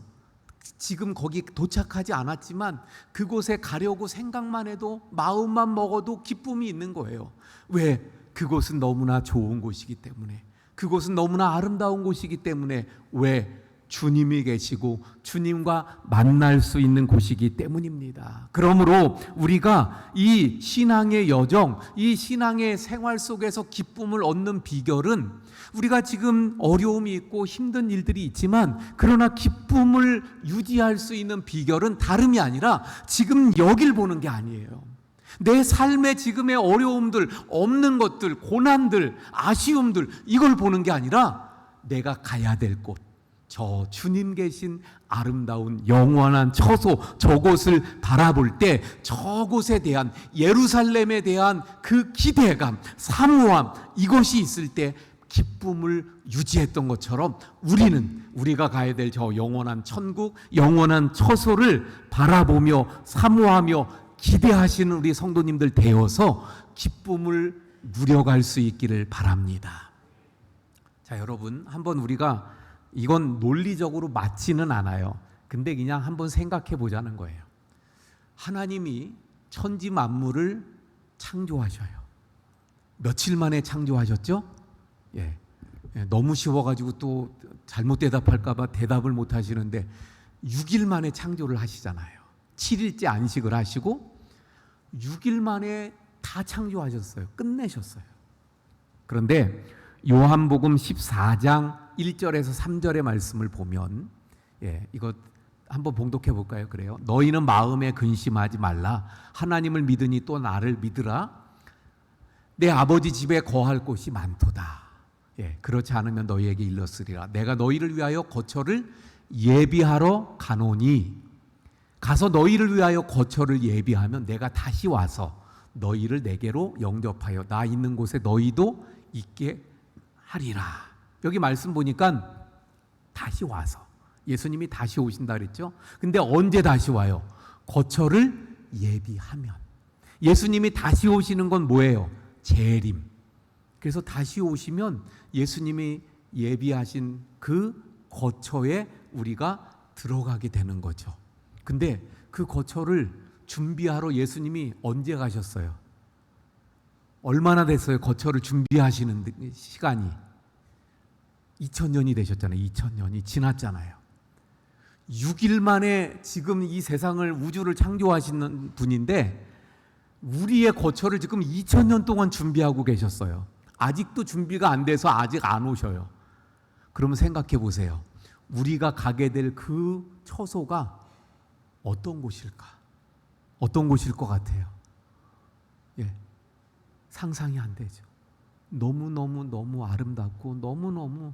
지금 거기 도착하지 않았지만 그곳에 가려고 생각만 해도, 마음만 먹어도 기쁨이 있는 거예요. 왜? 그곳은 너무나 좋은 곳이기 때문에, 그곳은 너무나 아름다운 곳이기 때문에. 왜? 주님이 계시고 주님과 만날 수 있는 곳이기 때문입니다. 그러므로 우리가 이 신앙의 여정, 이 신앙의 생활 속에서 기쁨을 얻는 비결은, 우리가 지금 어려움이 있고 힘든 일들이 있지만, 그러나 기쁨을 유지할 수 있는 비결은 다름이 아니라 지금 여길 보는 게 아니에요. 내 삶의 지금의 어려움들, 없는 것들, 고난들, 아쉬움들, 이걸 보는 게 아니라 내가 가야 될 곳, 저 주님 계신 아름다운 영원한 처소, 저곳을 바라볼 때 저곳에 대한, 예루살렘에 대한 그 기대감, 사모함, 이것이 있을 때 기쁨을 유지했던 것처럼 우리가 가야 될 저 영원한 천국, 영원한 처소를 바라보며 사모하며 기대하시는 우리 성도님들 되어서 기쁨을 누려갈 수 있기를 바랍니다. 자, 여러분, 한번 우리가, 이건 논리적으로 맞지는 않아요. 근데 그냥 한번 생각해 보자는 거예요. 하나님이 천지 만물을 창조하셔요. 며칠 만에 창조하셨죠? 예. 너무 쉬워가지고 또 잘못 대답할까봐 대답을 못 하시는데 6일 만에 창조를 하시잖아요. 7일째 안식을 하시고 6일 만에 다 창조하셨어요. 끝내셨어요. 그런데 요한복음 14장 1절에서 3절의 말씀을 보면 이거 한번 봉독해 볼까요? 그래요. 너희는 마음에 근심하지 말라. 하나님을 믿으니 또 나를 믿으라. 내 아버지 집에 거할 곳이 많도다. 그렇지 않으면 너희에게 일렀으리라. 내가 너희를 위하여 거처를 예비하러 가노니 가서 너희를 위하여 거처를 예비하면 내가 다시 와서 너희를 내게로 영접하여 나 있는 곳에 너희도 있게 하리라. 여기 말씀 보니까 다시 와서 예수님이 다시 오신다 그랬죠. 근데 언제 다시 와요? 거처를 예비하면. 예수님이 다시 오시는 건 뭐예요? 재림. 그래서 다시 오시면 예수님이 예비하신 그 거처에 우리가 들어가게 되는 거죠. 근데 그 거처를 준비하러 예수님이 언제 가셨어요? 얼마나 됐어요? 거처를 준비하시는 시간이 2000년이 되셨잖아요. 2000년이 지났잖아요. 6일 만에 지금 이 세상을 우주를 창조하시는 분인데 우리의 거처를 지금 2000년 동안 준비하고 계셨어요. 아직도 준비가 안 돼서 아직 안 오셔요. 그러면 생각해 보세요. 우리가 가게 될 그 처소가 어떤 곳일까? 어떤 곳일 것 같아요? 상상이 안 되죠. 너무 아름답고 너무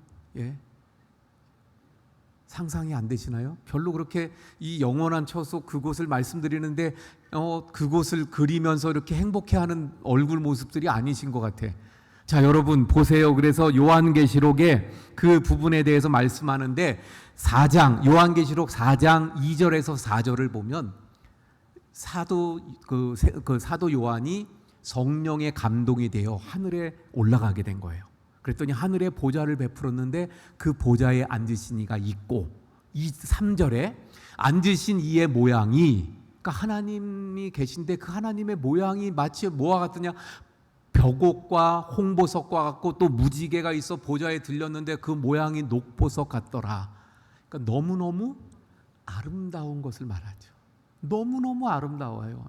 상상이 안 되시나요? 별로 그렇게 이 영원한 처소 그곳을 말씀드리는데 그곳을 그리면서 이렇게 행복해하는 얼굴 모습들이 아니신 것 같아. 자, 여러분 보세요. 그래서 요한계시록에 그 부분에 대해서 말씀하는데 요한계시록 4장 2절에서 4절을 보면 사도 요한이 성령의 감동이 되어 하늘에 올라가게 된 거예요. 그랬더니 하늘에 보좌를 베풀었는데 그 보좌에 앉으신 이가 있고 3절에 앉으신 이의 모양이 그러니까 하나님이 계신데 그 하나님의 모양이 마치 뭐와 같으냐 벽옥과 홍보석과 같고 또 무지개가 있어 보좌에 들렸는데 그 모양이 녹보석 같더라. 그러니까 너무너무 아름다운 것을 말하죠. 너무너무 아름다워요.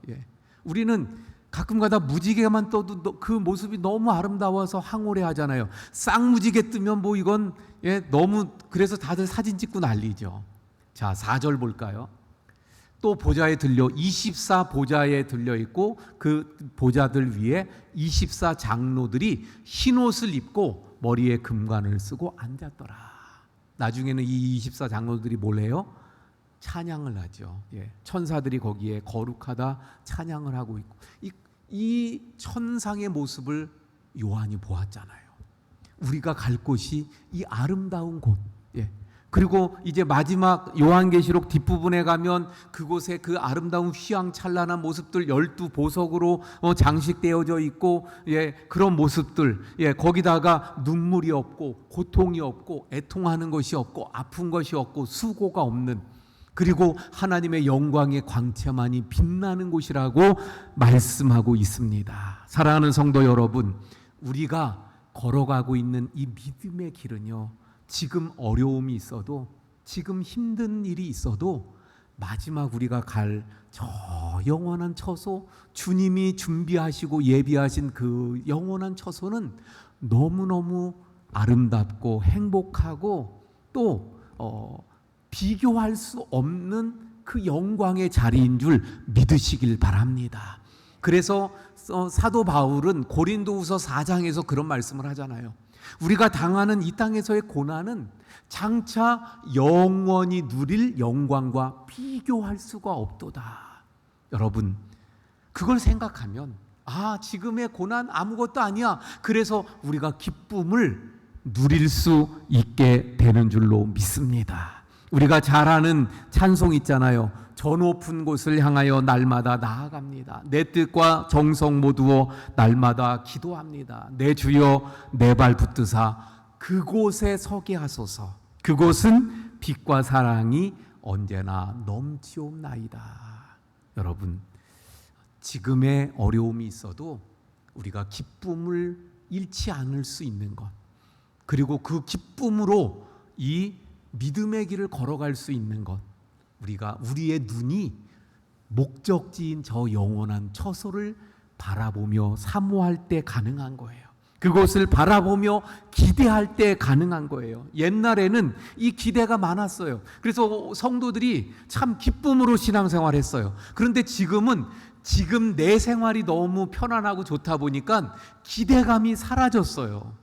우리는 가끔가다 무지개만 떠도 그 모습이 너무 아름다워서 황홀해 하잖아요. 쌍무지개 뜨면 뭐 이건 너무 그래서 다들 사진 찍고 난리죠. 자, 4절 볼까요? 또 보좌에 들려 24 보좌에 들려 있고 그 보좌들 위에 24 장로들이 흰 옷을 입고 머리에 금관을 쓰고 앉았더라. 나중에는 이 24 장로들이 뭘 해요? 찬양을 하죠. 천사들이 거기에 거룩하다 찬양을 하고 있고 이 천상의 모습을 요한이 보았잖아요. 우리가 갈 곳이 이 아름다운 곳. 그리고 이제 마지막 요한계시록 뒷부분에 가면 그곳에 그 아름다운 휘황찬란한 모습들 12보석으로 장식되어져 있고 그런 모습들 거기다가 눈물이 없고 고통이 없고 애통하는 것이 없고 아픈 것이 없고 수고가 없는 그리고 하나님의 영광의 광채만이 빛나는 곳이라고 말씀하고 있습니다. 사랑하는 성도 여러분, 우리가 걸어가고 있는 이 믿음의 길은요, 지금 어려움이 있어도 지금 힘든 일이 있어도 마지막 우리가 갈 저 영원한 처소, 주님이 준비하시고 예비하신 그 영원한 처소는 너무너무 아름답고 행복하고 또 비교할 수 없는 그 영광의 자리인 줄 믿으시길 바랍니다. 그래서 사도 바울은 고린도후서 4장에서 그런 말씀을 하잖아요. 우리가 당하는 이 땅에서의 고난은 장차 영원히 누릴 영광과 비교할 수가 없도다. 여러분, 그걸 생각하면 지금의 고난 아무것도 아니야. 그래서 우리가 기쁨을 누릴 수 있게 되는 줄로 믿습니다. 우리가 잘 아는 찬송 있잖아요. 저 높은 곳을 향하여 날마다 나아갑니다. 내 뜻과 정성 모두어 날마다 기도합니다. 내 주여 내 발 붙드사 그곳에 서게 하소서. 그곳은 빛과 사랑이 언제나 넘치옵나이다. 여러분, 지금의 어려움이 있어도 우리가 기쁨을 잃지 않을 수 있는 것, 그리고 그 기쁨으로 이 믿음의 길을 걸어갈 수 있는 것, 우리가 우리의 눈이 목적지인 저 영원한 처소를 바라보며 사모할 때 가능한 거예요. 그것을 바라보며 기대할 때 가능한 거예요. 옛날에는 이 기대가 많았어요. 그래서 성도들이 참 기쁨으로 신앙생활 했어요. 그런데 지금 내 생활이 너무 편안하고 좋다 보니까 기대감이 사라졌어요.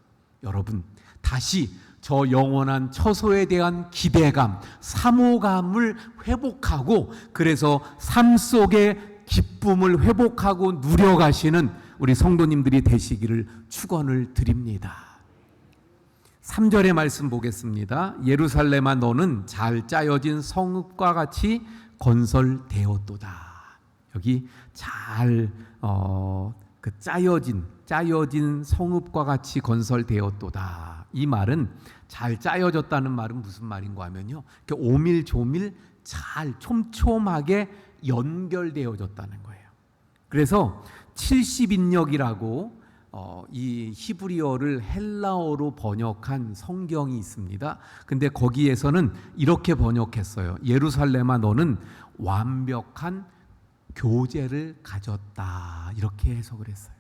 여러분, 다시 저 영원한 처소에 대한 기대감, 사모감을 회복하고, 그래서 삶 속의 기쁨을 회복하고 누려가시는 우리 성도님들이 되시기를 축원을 드립니다. 3절의 말씀 보겠습니다. 예루살렘아, 너는 잘 짜여진 성읍과 같이 건설되었도다. 여기 잘 짜여진 성읍과 같이 건설되었도다. 이 말은, 잘 짜여졌다는 말은 무슨 말인가 하면요, 이렇게 오밀조밀 잘 촘촘하게 연결되어졌다는 거예요. 그래서 70인역이라고 이 히브리어를 헬라어로 번역한 성경이 있습니다. 근데 거기에서는 이렇게 번역했어요. 예루살렘아, 너는 완벽한 교제를 가졌다. 이렇게 해석을 했어요.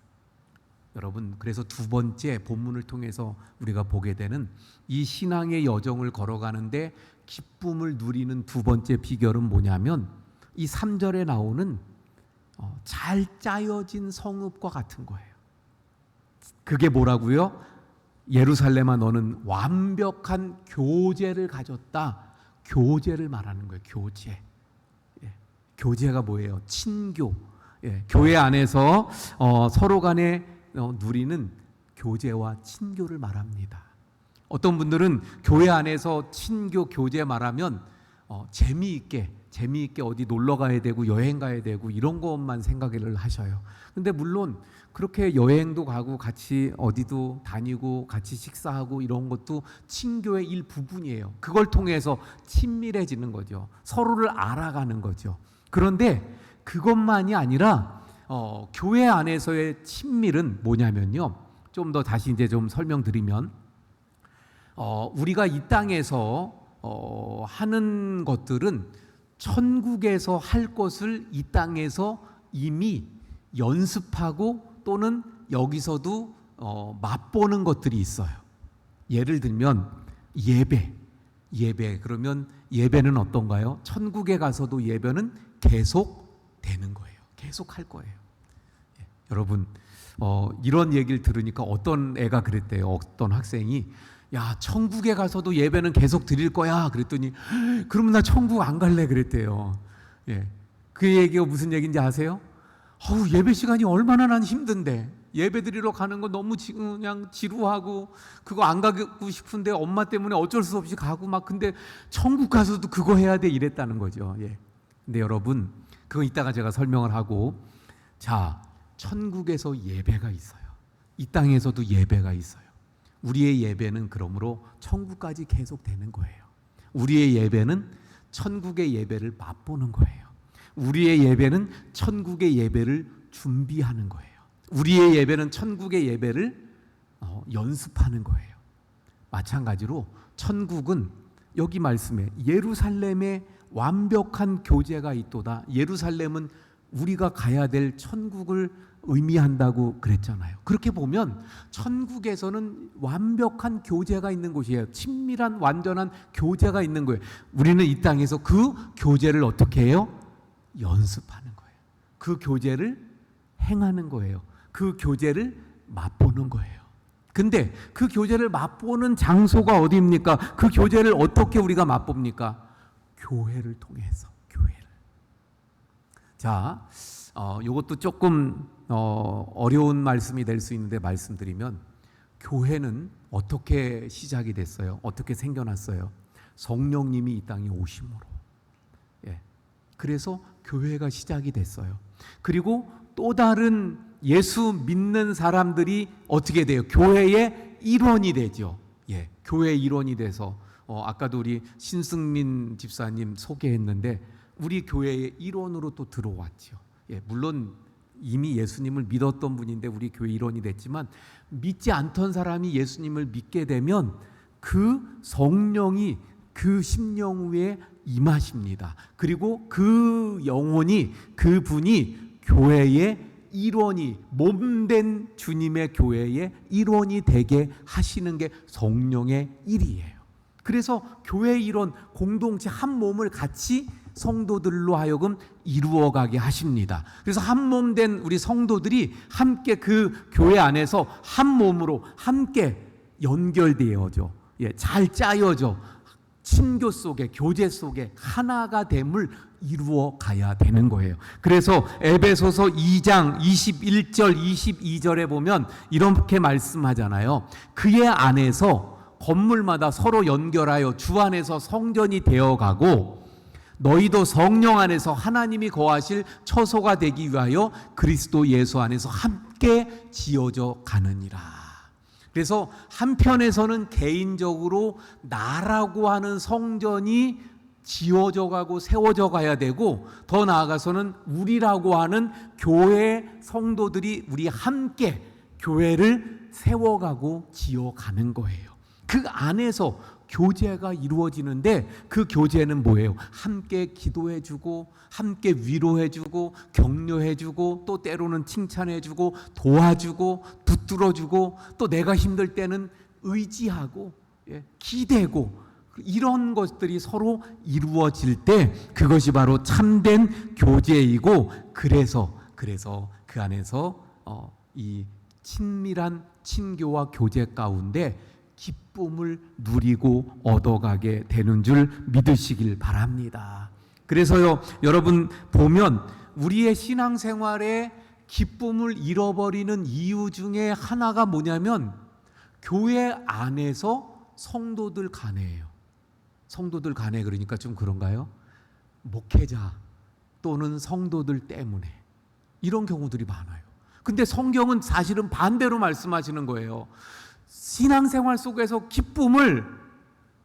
여러분, 그래서 두 번째 본문을 통해서 우리가 보게 되는 이 신앙의 여정을 걸어가는데 기쁨을 누리는 두 번째 비결은 뭐냐면, 이 3절에 나오는 잘 짜여진 성읍과 같은 거예요. 그게 뭐라고요? 예루살렘아, 너는 완벽한 교제를 가졌다. 교제를 말하는 거예요. 교제. 교제가 뭐예요? 친교. 교회 안에서 서로 간에 누리는 교제와 친교를 말합니다. 어떤 분들은 교회 안에서 친교, 교제 말하면 재미있게 어디 놀러 가야 되고 여행 가야 되고 이런 것만 생각을 하셔요. 근데 물론 그렇게 여행도 가고 같이 어디도 다니고 같이 식사하고 이런 것도 친교의 일부분이에요. 그걸 통해서 친밀해지는 거죠. 서로를 알아가는 거죠. 그런데 그것만이 아니라 교회 안에서의 친밀은 뭐냐면요, 좀 더 다시 이제 좀 설명드리면, 우리가 이 땅에서 하는 것들은 천국에서 할 것을 이 땅에서 이미 연습하고 또는 여기서도 맛보는 것들이 있어요. 예를 들면 예배. 그러면 예배는 어떤가요? 천국에 가서도 예배는 계속 되는 거예요. 계속 할 거예요. 여러분, 이런 얘기를 들으니까 어떤 애가 그랬대요. 어떤 학생이, 야, 천국에 가서도 예배는 계속 드릴 거야. 그랬더니, 그러면 나 천국 안 갈래. 그랬대요. 그 얘기가 무슨 얘기인지 아세요? 예배 시간이 얼마나 난 힘든데, 예배 드리러 가는 거 너무 그냥 지루하고, 그거 안 가고 싶은데 엄마 때문에 어쩔 수 없이 가고 막, 근데 천국 가서도 그거 해야 돼. 이랬다는 거죠. 근데 여러분, 그거 이따가 제가 설명을 하고, 자, 천국에서 예배가 있어요. 이 땅에서도 예배가 있어요. 우리의 예배는 그러므로 천국까지 계속 되는 거예요. 우리의 예배는 천국의 예배를 맛보는 거예요. 우리의 예배는 천국의 예배를 준비하는 거예요. 우리의 예배는 천국의 예배를 연습하는 거예요. 마찬가지로 천국은 여기 말씀에 예루살렘에 완벽한 교제가 있도다. 예루살렘은 우리가 가야 될 천국을 의미한다고 그랬잖아요. 그렇게 보면 천국에서는 완벽한 교제가 있는 곳이에요. 친밀한 완전한 교제가 있는 거예요. 우리는 이 땅에서 그 교제를 어떻게 해요? 연습하는 거예요. 그 교제를 행하는 거예요. 그 교제를 맛보는 거예요. 근데 그 교제를 맛보는 장소가 어디입니까? 그 교제를 어떻게 우리가 맛봅니까? 교회를 통해서. 교회를. 자, 이것도 조금 어려운 말씀이 될 수 있는데 말씀드리면, 교회는 어떻게 시작이 됐어요? 어떻게 생겨났어요? 성령님이 이 땅에 오심으로. 그래서 교회가 시작이 됐어요. 그리고 또 다른 예수 믿는 사람들이 어떻게 돼요? 교회의 일원이 되죠. 교회의 일원이 돼서 아까도 우리 신승민 집사님 소개했는데 우리 교회의 일원으로 또 들어왔죠. 물론 이미 예수님을 믿었던 분인데 우리 교회 일원이 됐지만 믿지 않던 사람이 예수님을 믿게 되면 그 성령이 그 심령 위에 임하십니다. 그리고 그 영혼이 그분이 교회의 일원이 몸된 주님의 교회의 일원이 되게 하시는 게 성령의 일이에요. 그래서 교회 일원 공동체 한 몸을 같이 성도들로 하여금 이루어가게 하십니다. 그래서 한 몸 된 우리 성도들이 함께 그 교회 안에서 한 몸으로 함께 연결되어져 잘 짜여져 친교 속에 교제 속에 하나가 됨을 이루어 가야 되는 거예요. 그래서 에베소서 2장 21절 22절에 보면 이렇게 말씀하잖아요. 그의 안에서 건물마다 서로 연결하여 주 안에서 성전이 되어가고 너희도 성령 안에서 하나님이 거하실 처소가 되기 위하여 그리스도 예수 안에서 함께 지어져 가느니라. 그래서 한편에서는 개인적으로 나라고 하는 성전이 지어져 가고 세워져 가야 되고 더 나아가서는 우리라고 하는 교회 성도들이 우리 함께 교회를 세워가고 지어가는 거예요. 그 안에서 교제가 이루어지는데 그 교제는 뭐예요? 함께 기도해주고 함께 위로해주고 격려해주고 또 때로는 칭찬해주고 도와주고 붙들어주고 또 내가 힘들 때는 의지하고 기대고 이런 것들이 서로 이루어질 때 그것이 바로 참된 교제이고 그래서 그 안에서 이 친밀한 친교와 교제 가운데 기쁨을 누리고 얻어가게 되는 줄 믿으시길 바랍니다. 그래서요, 여러분 보면 우리의 신앙생활에 기쁨을 잃어버리는 이유 중에 하나가 뭐냐면 교회 안에서 성도들 간에예요. 성도들 간에 그러니까 좀 그런가요? 목회자 또는 성도들 때문에 이런 경우들이 많아요. 근데 성경은 사실은 반대로 말씀하시는 거예요. 신앙생활 속에서 기쁨을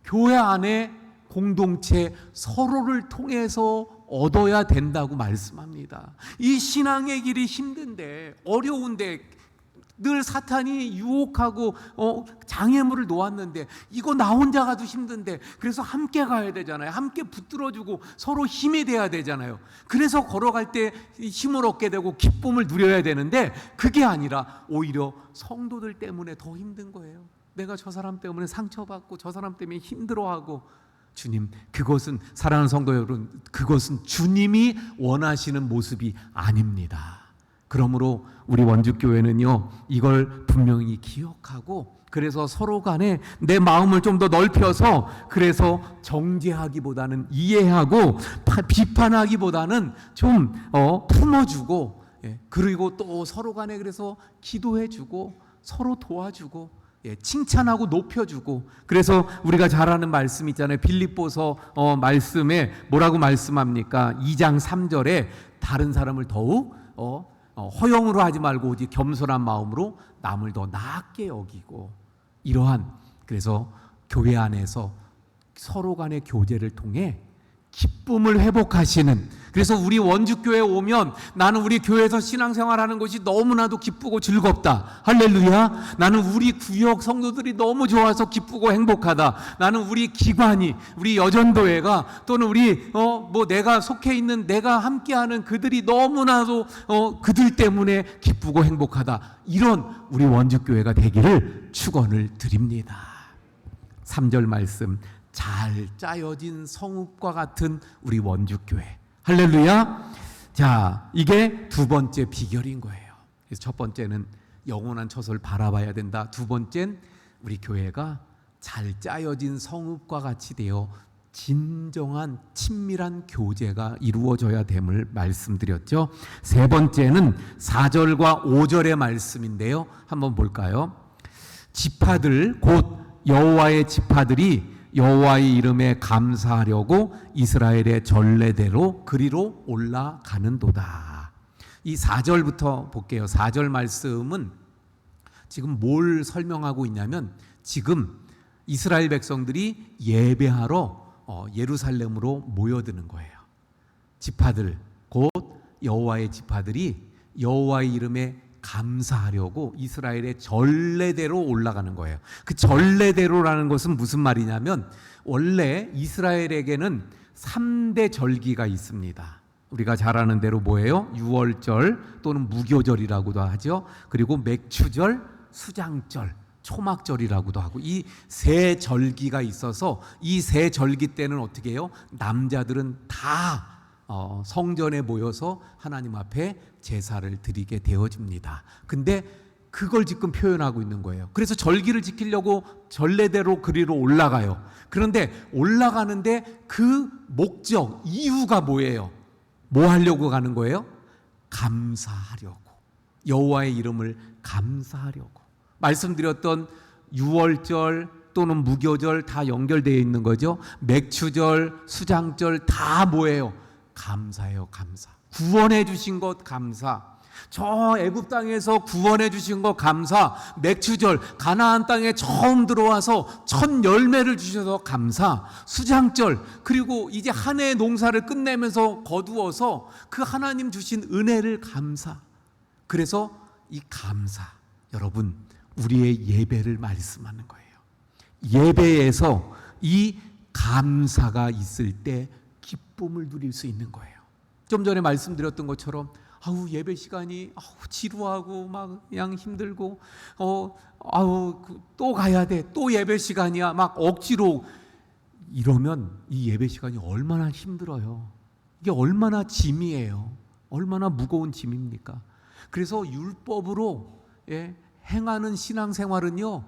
교회 안에 공동체 서로를 통해서 얻어야 된다고 말씀합니다. 이 신앙의 길이 힘든데 어려운데 늘 사탄이 유혹하고 장애물을 놓았는데 이거 나 혼자 가도 힘든데 그래서 함께 가야 되잖아요. 함께 붙들어주고 서로 힘이 돼야 되잖아요. 그래서 걸어갈 때 힘을 얻게 되고 기쁨을 누려야 되는데 그게 아니라 오히려 성도들 때문에 더 힘든 거예요. 내가 저 사람 때문에 상처받고 저 사람 때문에 힘들어하고 주님, 그것은 사랑하는 성도 여러분, 그것은 주님이 원하시는 모습이 아닙니다. 그러므로 우리 원주교회는요 이걸 분명히 기억하고 그래서 서로 간에 내 마음을 좀 더 넓혀서 그래서 정죄하기보다는 이해하고 비판하기보다는 좀 품어주고 그리고 또 서로 간에 그래서 기도해주고 서로 도와주고 칭찬하고 높여주고 그래서 우리가 잘 아는 말씀 있잖아요. 빌립보서 말씀에 뭐라고 말씀합니까? 2장 3절에 다른 사람을 더욱 허영으로 하지 말고 오직 겸손한 마음으로 남을 더 나았게 여기고 이러한 그래서 교회 안에서 서로 간의 교제를 통해 기쁨을 회복하시는 그래서 우리 원주교회에 오면 나는 우리 교회에서 신앙생활하는 것이 너무나도 기쁘고 즐겁다. 할렐루야. 나는 우리 구역 성도들이 너무 좋아서 기쁘고 행복하다. 나는 우리 기관이 우리 여전도회가 또는 우리 내가 속해 있는 내가 함께하는 그들이 너무나도 그들 때문에 기쁘고 행복하다. 이런 우리 원주교회가 되기를 축원을 드립니다. 3절 말씀 잘 짜여진 성읍과 같은 우리 원주교회. 할렐루야. 자, 이게 두 번째 비결인 거예요. 그래서 첫 번째는 영원한 처소를 바라봐야 된다. 두 번째는 우리 교회가 잘 짜여진 성읍과 같이 되어 진정한 친밀한 교제가 이루어져야 됨을 말씀드렸죠. 세 번째는 4절과 5절의 말씀인데요. 한번 볼까요? 지파들 곧 여호와의 지파들이 여호와의 이름에 감사하려고 이스라엘의 전례대로 그리로 올라가는도다. 이 4절부터 볼게요. 4절 말씀은 지금 뭘 설명하고 있냐면 지금 이스라엘 백성들이 예배하러 예루살렘으로 모여드는 거예요. 지파들, 곧 여호와의 지파들이 여호와의 이름에 감사하려고 이스라엘의 전례대로 올라가는 거예요. 그 전례대로라는 것은 무슨 말이냐면 원래 이스라엘에게는 3대 절기가 있습니다. 우리가 잘 아는 대로 뭐예요? 유월절 또는 무교절이라고도 하죠. 그리고 맥추절, 수장절, 초막절이라고도 하고 이 세 절기가 있어서 이 세 절기 때는 어떻게 해요? 남자들은 다 성전에 모여서 하나님 앞에 제사를 드리게 되어집니다. 근데 그걸 지금 표현하고 있는 거예요. 그래서 절기를 지키려고 전례대로 그리로 올라가요. 그런데 올라가는데 그 목적, 이유가 뭐예요? 뭐 하려고 가는 거예요? 감사하려고. 여호와의 이름을 감사하려고. 말씀드렸던 유월절 또는 무교절 다 연결되어 있는 거죠. 맥추절, 수장절 다 뭐예요? 감사해요. 감사. 구원해 주신 것 감사. 저 애굽 땅에서 구원해 주신 것 감사. 맥추절 가나안 땅에 처음 들어와서 첫 열매를 주셔서 감사. 수장절 그리고 이제 한 해의 농사를 끝내면서 거두어서 그 하나님 주신 은혜를 감사. 그래서 이 감사, 여러분 우리의 예배를 말씀하는 거예요. 예배에서 이 감사가 있을 때 기쁨을 누릴 수 있는 거예요. 좀 전에 말씀드렸던 것처럼 예배 시간이 지루하고 막 그냥 힘들고 또 가야 돼. 또 예배 시간이야. 막 억지로 이러면 이 예배 시간이 얼마나 힘들어요. 이게 얼마나 짐이에요. 얼마나 무거운 짐입니까? 그래서 율법으로 행하는 신앙생활은요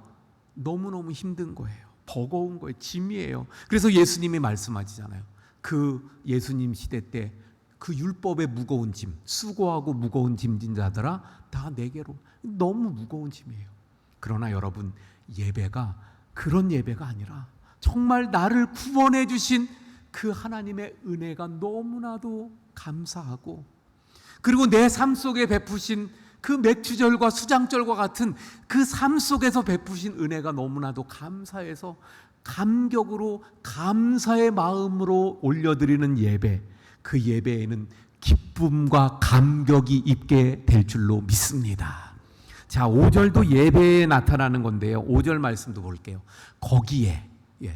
너무너무 힘든 거예요. 버거운 거예요. 짐이에요. 그래서 예수님이 말씀하시잖아요. 그 예수님 시대 때 그 율법의 무거운 짐, 수고하고 무거운 짐진 자들아 다 내게로. 너무 무거운 짐이에요. 그러나 여러분 예배가 그런 예배가 아니라 정말 나를 구원해 주신 그 하나님의 은혜가 너무나도 감사하고, 그리고 내 삶 속에 베푸신 그 맥추절과 수장절과 같은 그 삶 속에서 베푸신 은혜가 너무나도 감사해서 감격으로 감사의 마음으로 올려드리는 예배, 그 예배에는 기쁨과 감격이 있게 될 줄로 믿습니다. 자, 5절도 예배에 나타나는 건데요. 5절 말씀도 볼게요. 거기에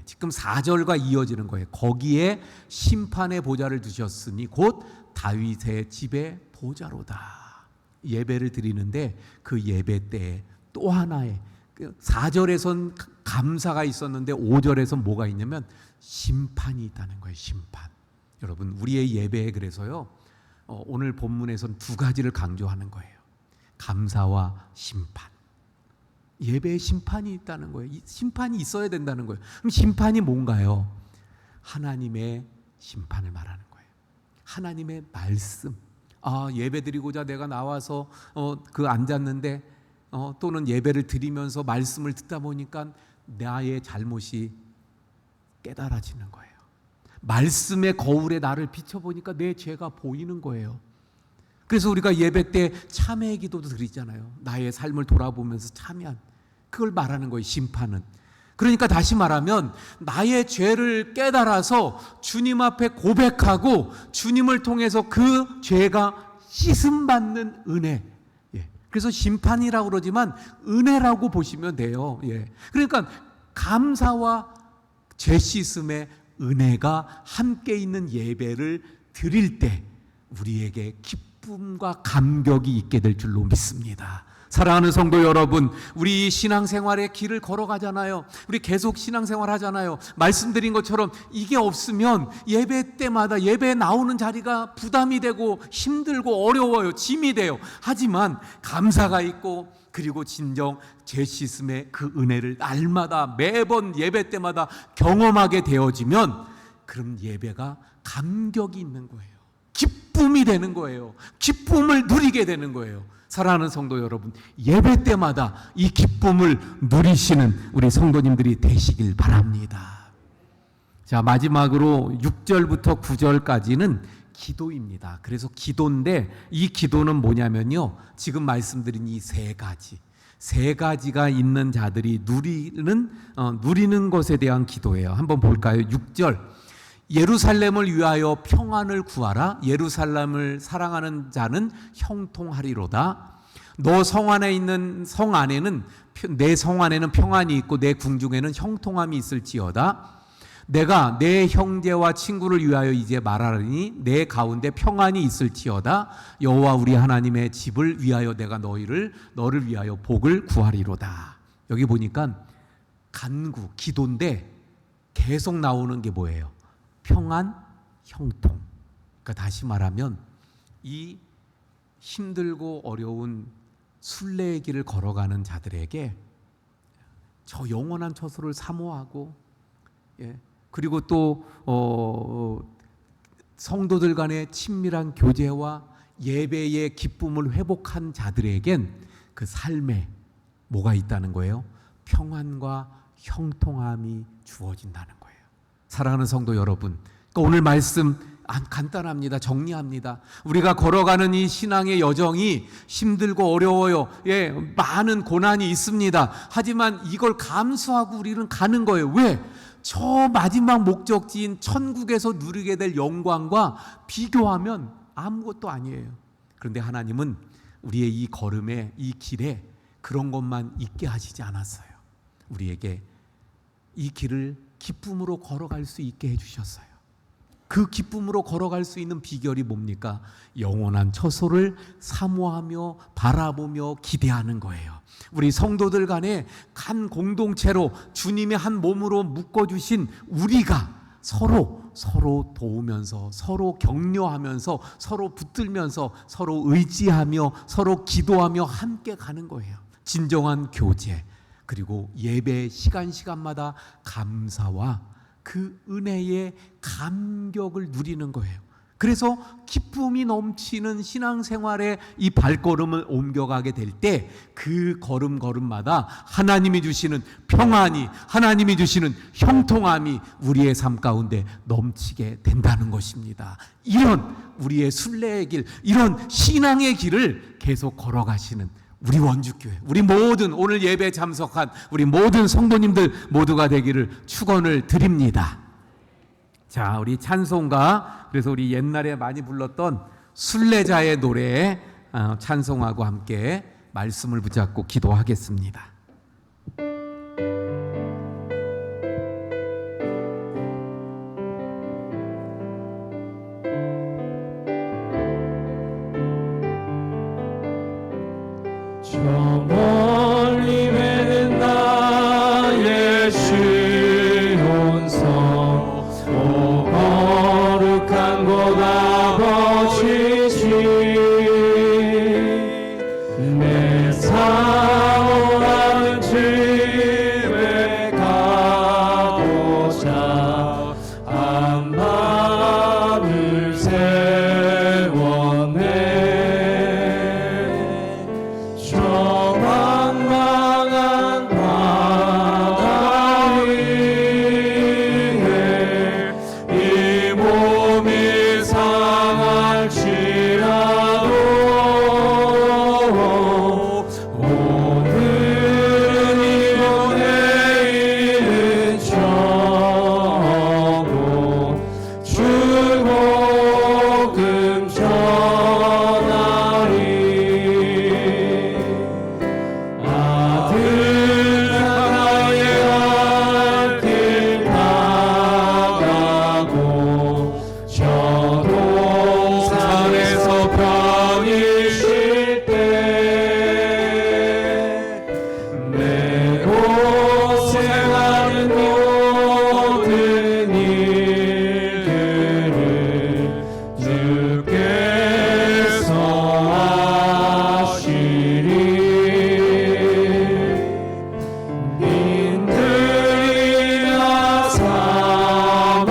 지금 4절과 이어지는 거예요. 거기에 심판의 보좌를 두셨으니 곧 다윗의 집의 보좌로다. 예배를 드리는데 그 예배 때에 또 하나의 4절에선 감사가 있었는데 5절에선 뭐가 있냐면 심판이 있다는 거예요. 심판. 여러분 우리의 예배에 그래서요 오늘 본문에선 두 가지를 강조하는 거예요. 감사와 심판. 예배에 심판이 있다는 거예요. 심판이 있어야 된다는 거예요. 그럼 심판이 뭔가요? 하나님의 심판을 말하는 거예요. 하나님의 말씀. 예배 드리고자 내가 나와서 앉았는데 또는 예배를 드리면서 말씀을 듣다 보니까 나의 잘못이 깨달아지는 거예요. 말씀의 거울에 나를 비춰보니까 내 죄가 보이는 거예요. 그래서 우리가 예배 때 참회의 기도도 드리잖아요. 나의 삶을 돌아보면서 참여한, 그걸 말하는 거예요. 심판은. 그러니까 다시 말하면 나의 죄를 깨달아서 주님 앞에 고백하고 주님을 통해서 그 죄가 씻음받는 은혜. 그래서 심판이라고 그러지만 은혜라고 보시면 돼요. 그러니까 감사와 죄 씻음의 은혜가 함께 있는 예배를 드릴 때 우리에게 기쁨과 감격이 있게 될 줄로 믿습니다. 사랑하는 성도 여러분, 우리 신앙생활의 길을 걸어가잖아요. 우리 계속 신앙생활 하잖아요. 말씀드린 것처럼 이게 없으면 예배 때마다 예배에 나오는 자리가 부담이 되고 힘들고 어려워요. 짐이 돼요. 하지만 감사가 있고 그리고 진정 죄 씻음의 그 은혜를 날마다 매번 예배 때마다 경험하게 되어지면 그럼 예배가 감격이 있는 거예요. 기쁨이 되는 거예요. 기쁨을 누리게 되는 거예요. 사랑하는 성도 여러분, 예배 때마다 이 기쁨을 누리시는 우리 성도님들이 되시길 바랍니다. 자, 마지막으로 6절부터 9절까지는 기도입니다. 그래서 기도인데 이 기도는 뭐냐면요, 지금 말씀드린 이 세 가지, 세 가지가 있는 자들이 누리는 것에 대한 기도예요. 한번 볼까요? 6절. 예루살렘을 위하여 평안을 구하라. 예루살렘을 사랑하는 자는 형통하리로다. 너 성 안에 있는 성 안에는 내 성 안에는 평안이 있고 내 궁중에는 형통함이 있을지어다. 내가 내 형제와 친구를 위하여 이제 말하리니 내 가운데 평안이 있을지어다. 여호와 우리 하나님의 집을 위하여 내가 너를 위하여 복을 구하리로다. 여기 보니까 간구, 기도인데 계속 나오는 게 뭐예요? 평안, 형통. 그러니까 다시 말하면 이 힘들고 어려운 순례의 길을 걸어가는 자들에게 저 영원한 처소를 사모하고, 그리고 또 성도들 간의 친밀한 교제와 예배의 기쁨을 회복한 자들에겐 그 삶에 뭐가 있다는 거예요? 평안과 형통함이 주어진다는 거예요. 사랑하는 성도 여러분, 그러니까 오늘 말씀 간단합니다. 정리합니다. 우리가 걸어가는 이 신앙의 여정이 힘들고 어려워요. 많은 고난이 있습니다. 하지만 이걸 감수하고 우리는 가는 거예요. 왜? 저 마지막 목적지인 천국에서 누리게 될 영광과 비교하면 아무것도 아니에요. 그런데 하나님은 우리의 이 걸음에, 이 길에 그런 것만 있게 하시지 않았어요. 우리에게 이 길을 기쁨으로 걸어갈 수 있게 해주셨어요. 그 기쁨으로 걸어갈 수 있는 비결이 뭡니까? 영원한 처소를 사모하며 바라보며 기대하는 거예요. 우리 성도들 간에 한 공동체로 주님의 한 몸으로 묶어주신 우리가 서로 도우면서, 서로 격려하면서, 서로 붙들면서, 서로 의지하며, 서로 기도하며 함께 가는 거예요. 진정한 교제, 그리고 예배 시간마다 감사와 그 은혜의 감격을 누리는 거예요. 그래서 기쁨이 넘치는 신앙생활에 이 발걸음을 옮겨가게 될 때 그 걸음마다 하나님이 주시는 평안이, 하나님이 주시는 형통함이 우리의 삶 가운데 넘치게 된다는 것입니다. 이런 우리의 순례의 길, 이런 신앙의 길을 계속 걸어가시는 우리 원주교회, 우리 모든 오늘 예배에 참석한 우리 모든 성도님들 모두가 되기를 축원을 드립니다. 자, 우리 찬송가, 그래서 우리 옛날에 많이 불렀던 순례자의 노래 찬송하고 함께 말씀을 붙잡고 기도하겠습니다. 저 멀리 외는 나의 시온성, 오 거룩한 곳 아버지시, 내 사모하는 집에 가고자 한 밤을 세웠네. 저 망망한 바다 위에 이 몸이 상할지라도 오늘은 이고 내일은 저고 주 복음 전하리. 아들 하나의 갈 길 나가고 저 동산에서 편히 쉴 때 내 고생하는 모든 일들을 주께서 하시리. 인들이나 사막에서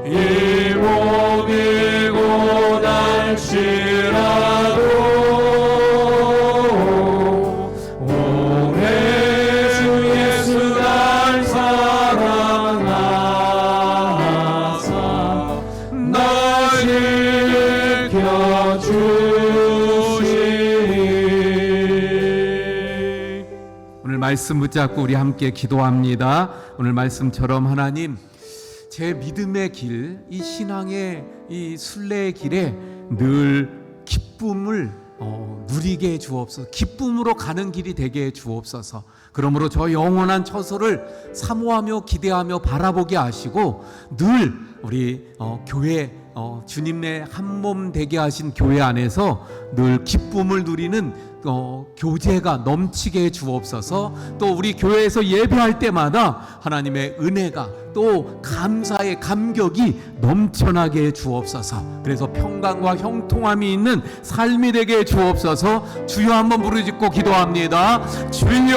일곱이고 날지라도 오래 주 예수 날 사랑하사 날 지켜주시리. 말씀 붙잡고 우리 함께 기도합니다. 오늘 말씀처럼 하나님, 제 믿음의 길, 이 신앙의 이 순례의 길에 늘 기쁨을 누리게 해 주옵소서. 기쁨으로 가는 길이 되게 해 주옵소서. 그러므로 저 영원한 처소를 사모하며 기대하며 바라보게 하시고 늘 우리 교회 주님의 한 몸 되게 하신 교회 안에서 늘 기쁨을 누리는 교제가 넘치게 해 주옵소서. 또 우리 교회에서 예배할 때마다 하나님의 은혜가 또 감사의 감격이 넘쳐나게 해 주옵소서. 그래서 평강과 형통함이 있는 삶이 되게 해 주옵소서. 주여 한번 부르짖고 기도합니다. 주여,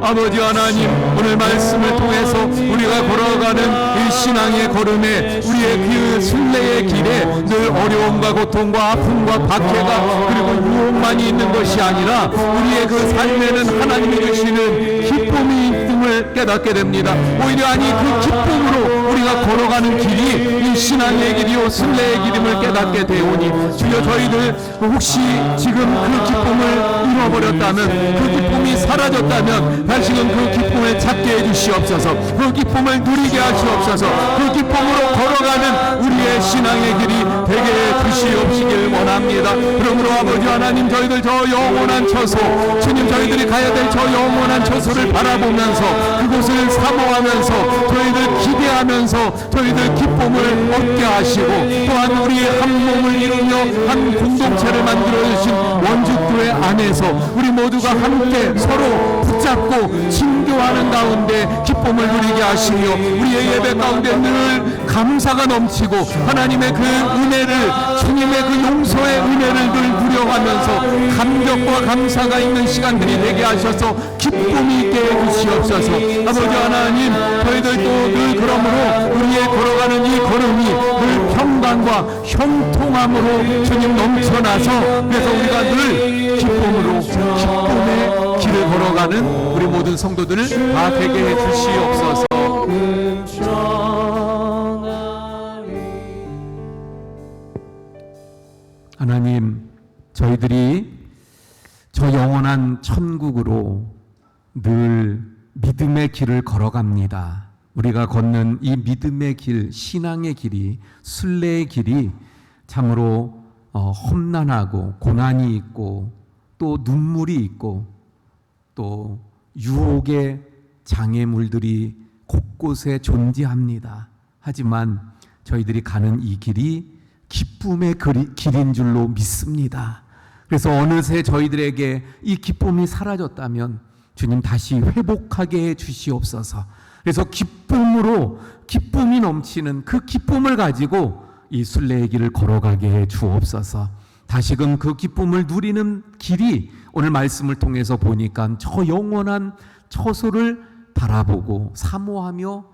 아버지 하나님, 오늘 말씀을 통해서 우리가 걸어가는 이 신앙의 걸음에 우리의 그 순례의 길에 늘 어려움과 고통과 아픔과 박해가 그리고 유혹만이 있는 것이 아니라 우리의 그 삶에는 하나님이 주시는 기쁨이 있음을 깨닫게 됩니다. 오히려 그 기쁨으로 우리가 걸어가는 길이 이 신앙의 길이요 순례의 길임을 깨닫게 되오니 주여, 저희들 혹시 지금 그 기쁨을 잃어버렸다면, 그 기쁨이 사라졌다면 다시금 그 기쁨을 찾게 해주시옵소서. 그 기쁨을 누리게 하시옵소서. 그 기쁨으로 걸어가는 우리의 신앙의 길이 되게 해주시옵시길 원합니다. 그러므로 아버지 하나님, 저희들 저 영원한 처소, 주님, 저희들이 가야 될 저 영원한 처소를 바라보면서 그곳을 사모하면서 저희들 기대하면서 저희들 기쁨을 얻게 하시고, 또한 우리의 한 몸을 이루며 한 공동체를 만들어주신 원주교회 안에서 우리 모두가 함께 서로 붙잡고 친교하는 가운데 기쁨을 누리게 하시며 우리의 예배 가운데 늘 감사가 넘치고 하나님의 그 은혜를, 주님의 그 용서의 은혜를 늘 누려가면서 감격과 감사가 있는 시간들이 되게 하셔서 기쁨이 있게 해주시옵소서. 아버지 하나님, 저희들도 늘 그러므로 우리의 걸어가는 이 걸음이 늘 평강과 형통함으로 주님 넘쳐나서, 그래서 우리가 늘 기쁨으로 기쁨의 길을 걸어가는 우리 모든 성도들을 다 되게 해 주시옵소서. 하나님, 저희들이 저 영원한 천국으로 늘 믿음의 길을 걸어갑니다. 우리가 걷는 이 믿음의 길, 신앙의 길이, 순례의 길이 참으로 험난하고 고난이 있고 또 눈물이 있고 또 유혹의 장애물들이 곳곳에 존재합니다. 하지만 저희들이 가는 이 길이 기쁨의 길인 줄로 믿습니다. 그래서 어느새 저희들에게 이 기쁨이 사라졌다면 주님 다시 회복하게 해 주시옵소서. 그래서 기쁨이 넘치는 그 기쁨을 가지고 이 순례의 길을 걸어가게 해 주옵소서. 다시금 그 기쁨을 누리는 길이 오늘 말씀을 통해서 보니까 저 영원한 처소를 바라보고 사모하며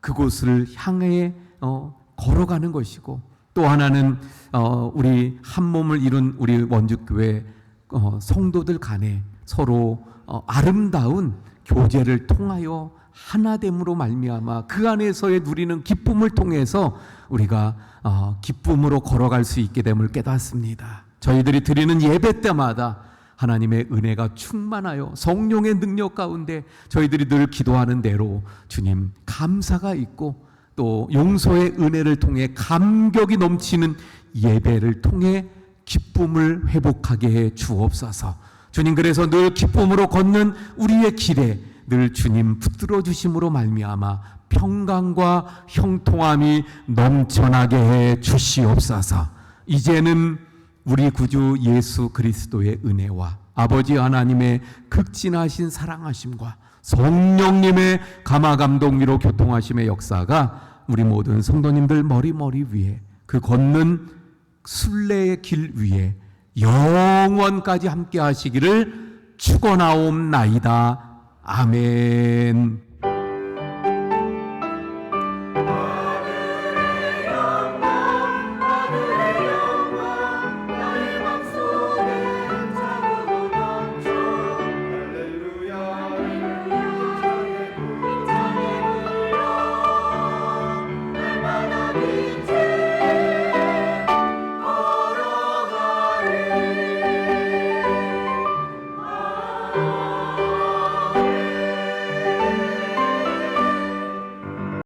그곳을 향해 걸어가는 것이고, 또 하나는 우리 한 몸을 이룬 우리 원주교회 성도들 간에 서로 아름다운 교제를 통하여 하나됨으로 말미암아 그 안에서의 누리는 기쁨을 통해서 우리가 기쁨으로 걸어갈 수 있게 됨을 깨닫습니다. 저희들이 드리는 예배 때마다 하나님의 은혜가 충만하여 성령의 능력 가운데 저희들이 늘 기도하는 대로 주님 감사가 있고 또 용서의 은혜를 통해 감격이 넘치는 예배를 통해 기쁨을 회복하게 해 주옵소서. 주님, 그래서 늘 기쁨으로 걷는 우리의 길에 늘 주님 붙들어 주심으로 말미암아 평강과 형통함이 넘쳐나게 해 주시옵소서. 이제는 우리 구주 예수 그리스도의 은혜와 아버지 하나님의 극진하신 사랑하심과 성령님의 감화감동미로 교통하심의 역사가 우리 모든 성도님들 머리 위에, 그 걷는 순례의 길 위에 영원까지 함께 하시기를 축원하옵나이다. 아멘.